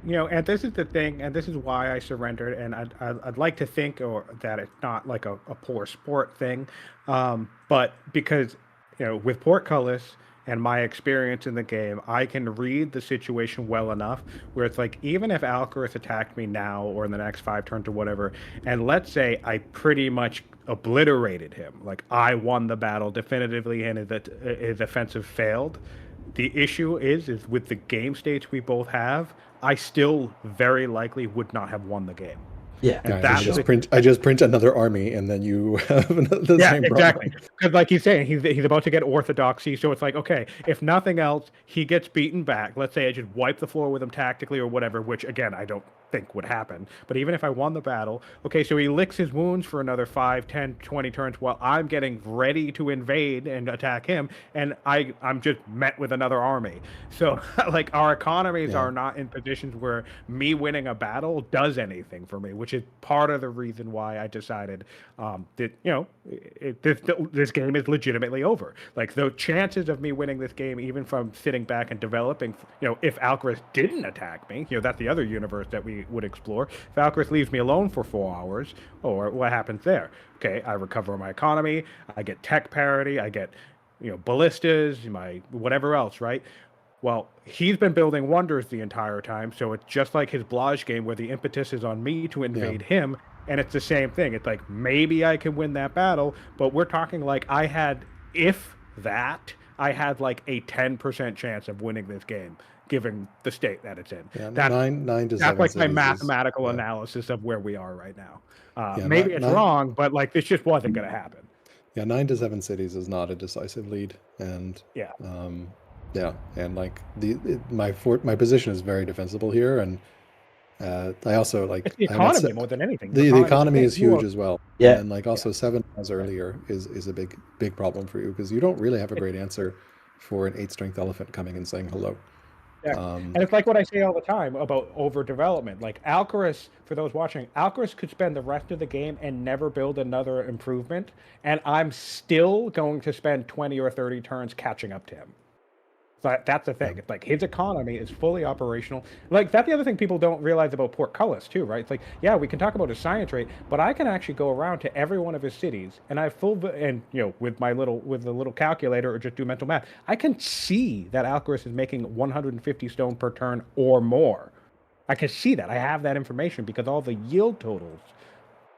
And this is the thing, and this is why I surrendered. And I'd like to think that it's not like a poor sport thing, but because with portcullis and my experience in the game, I can read the situation well enough where it's like, even if Alcaraz attacked me now or in the next 5 turns or whatever, and let's say I pretty much obliterated him, like I won the battle definitively and his offensive failed. The issue is with the game states we both have, I still very likely would not have won the game. Yeah, I just print another army, and then you have the same exactly. problem. Because like he's saying, he's about to get Orthodoxy, so it's like, okay, if nothing else, he gets beaten back. Let's say I just wipe the floor with him tactically or whatever, which again I don't think would happen. But even if I won the battle, okay, so he licks his wounds for another 5, 10, 20 turns while I'm getting ready to invade and attack him, and I'm just met with another army. So like our economies are not in positions where me winning a battle does anything for me, which which is part of the reason why I decided that this game is legitimately over. Like the chances of me winning this game, even from sitting back and developing, if Alcaraz didn't attack me, that's the other universe that we would explore. If Alcaraz leaves me alone for 4 hours, or what happens there? Okay, I recover my economy, I get tech parity, I get ballistas, my whatever else, right? Well, he's been building wonders the entire time, so it's just like his Blage game where the impetus is on me to invade him, and it's the same thing. It's like, maybe I can win that battle, but we're talking like I had like a 10% chance of winning this game, given the state that it's in. Yeah, That's 9 to 7 like my cities mathematical analysis of where we are right now. Maybe it's wrong, but like this just wasn't going to happen. Yeah, 9 to 7 cities is not a decisive lead, and and like my position is very defensible here, and I also like it's the economy more than anything. The economy is huge as well. Yeah, and like also 7 as earlier is a big problem for you because you don't really have a great answer for an 8 strength elephant coming and saying hello. Yeah. And it's like what I say all the time about overdevelopment. Like Alcaraz, for those watching, Alcaraz could spend the rest of the game and never build another improvement, and I'm still going to spend 20 or 30 turns catching up to him. But that's the thing. It's like his economy is fully operational. Like that's the other thing people don't realize about Portcullis too, right? It's like, yeah, we can talk about his science rate, but I can actually go around to every one of his cities, and I have with the little calculator or just do mental math, I can see that Alcaraz is making 150 stone per turn or more. I can see that. I have that information because all the yield totals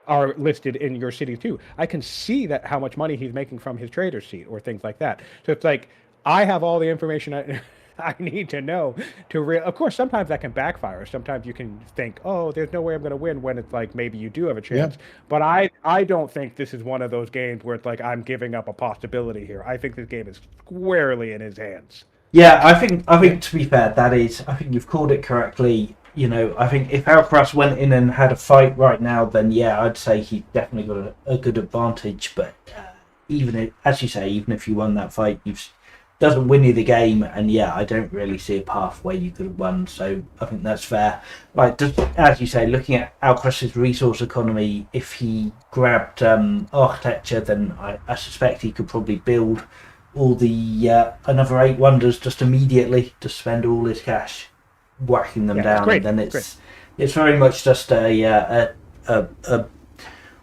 are listed in your city too. I can see that how much money he's making from his trader's seat or things like that. So it's like, I have all the information I need to know of course, sometimes that can backfire. Sometimes you can think, oh, there's no way I'm going to win, when it's like maybe you do have a chance. Yeah. But I don't think this is one of those games where it's like I'm giving up a possibility here. I think this game is squarely in his hands. Yeah, I think to be fair, I think you've called it correctly. I think if Alcaraz went in and had a fight right now, then yeah, I'd say he definitely got a good advantage. But even if you won that fight, doesn't win you the game, and yeah, I don't really see a path where you could have won, so I think that's fair. Like, as you say, looking at Alcaraz's resource economy, if he grabbed architecture, then I suspect he could probably build all the another 8 wonders just immediately to spend all his cash whacking them down, and then it's very much just a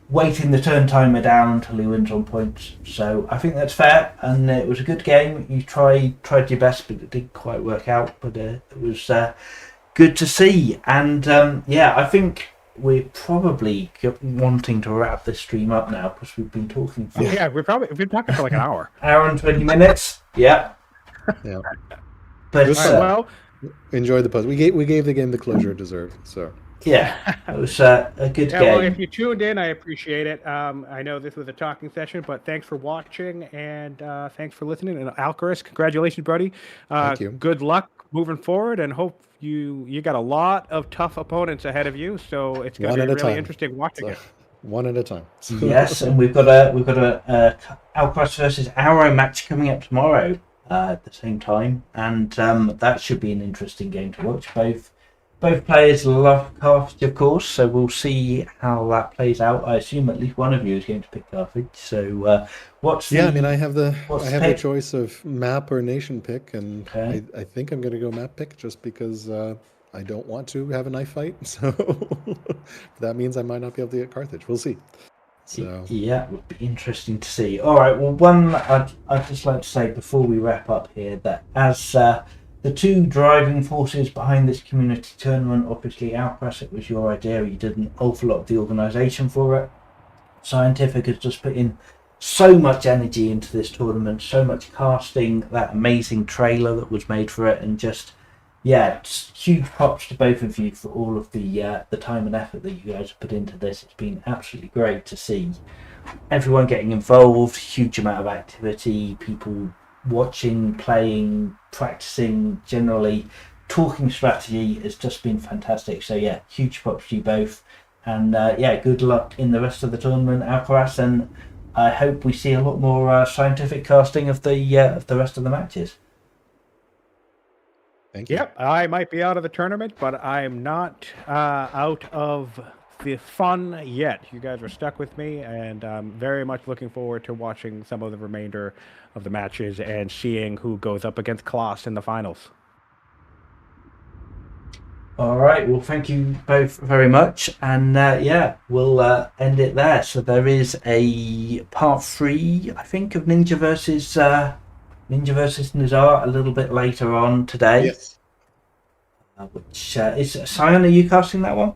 waiting the turn timer down until he wins on points. So I think that's fair, and it was a good game. You tried your best, but it didn't quite work out. But it was good to see, and I think we're probably wanting to wrap this stream up now because we've been talking for we've been talking for like an hour, hour and 20 minutes. Yeah. But enjoy the post. We gave the game the closure it deserved. So. Yeah, it was a good game. Well, if you tuned in, I appreciate it. I know this was a talking session, but thanks for watching, and thanks for listening. And Alcaraz, congratulations, buddy. Thank you. Good luck moving forward, and hope you got a lot of tough opponents ahead of you. So it's going to be really interesting watching it. One at a time. Yes, and we've got a Alcaraz versus Arrow match coming up tomorrow at the same time, and that should be an interesting game to watch. Both players love Carthage, of course, so we'll see how that plays out. I assume at least one of you is going to pick Carthage. So, I have the choice of map or nation pick, and I think I'm going to go map pick just because I don't want to have a knife fight. So that means I might not be able to get Carthage. We'll see. So yeah, it would be interesting to see. All right. Well, I'd just like to say before we wrap up here that as the 2 driving forces behind this community tournament, obviously Alcaraz, it was your idea. You did an awful lot of the organisation for it. Siontific has just put in so much energy into this tournament, so much casting, that amazing trailer that was made for it, and just huge props to both of you for all of the time and effort that you guys have put into this. It's been absolutely great to see everyone getting involved, huge amount of activity, people watching, playing, practicing, generally talking strategy has just been fantastic. So yeah, huge props to you both, and good luck in the rest of the tournament, Alcaraz, and I hope we see a lot more Siontific casting of the rest of the matches. Thank you. Yep, I might be out of the tournament, but I'm not out of the fun yet. You guys are stuck with me, and I'm very much looking forward to watching some of the remainder of the matches and seeing who goes up against Klaus in the finals. All right. Well, thank you both very much, and yeah, we'll end it there. So there is a part 3, I think, of Ninja versus Nazar a little bit later on today. Yes. Which is Sion? Are you casting that one?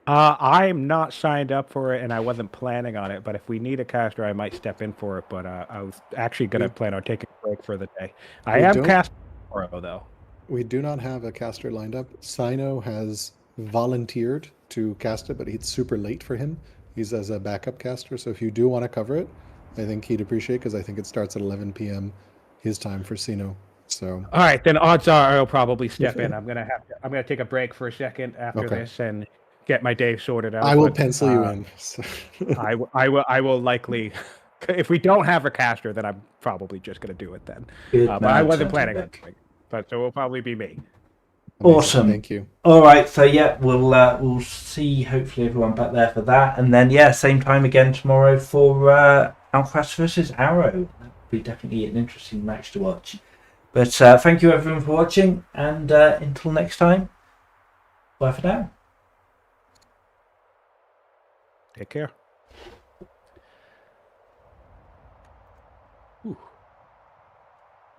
I'm not signed up for it, and I wasn't planning on it. But if we need a caster, I might step in for it. But I was actually going to plan on taking a break for the day. I am casting tomorrow, though. We do not have a caster lined up. Sino has volunteered to cast it, but it's super late for him. He's as a backup caster, so if you do want to cover it, I think he'd appreciate, because I think it starts at 11 p.m. his time for Sino. So all right, then odds are I'll probably step in. I'm gonna take a break for a second after this and get my day sorted out. I will pencil you in. So. I will likely. If we don't have a caster, then I'm probably just gonna do it then. Good But man, I wasn't planning on Siontific. it. But so it will probably be me. Amazing. Awesome. Thank you. All right. So yeah, we'll see hopefully everyone back there for that, and then yeah, same time again tomorrow for Alcaras versus Arrow. That'll be definitely an interesting match to watch. But thank you everyone for watching, and until next time, bye for now. Take care.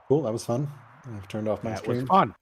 Cool. That was fun. I've turned off my stream. That was fun.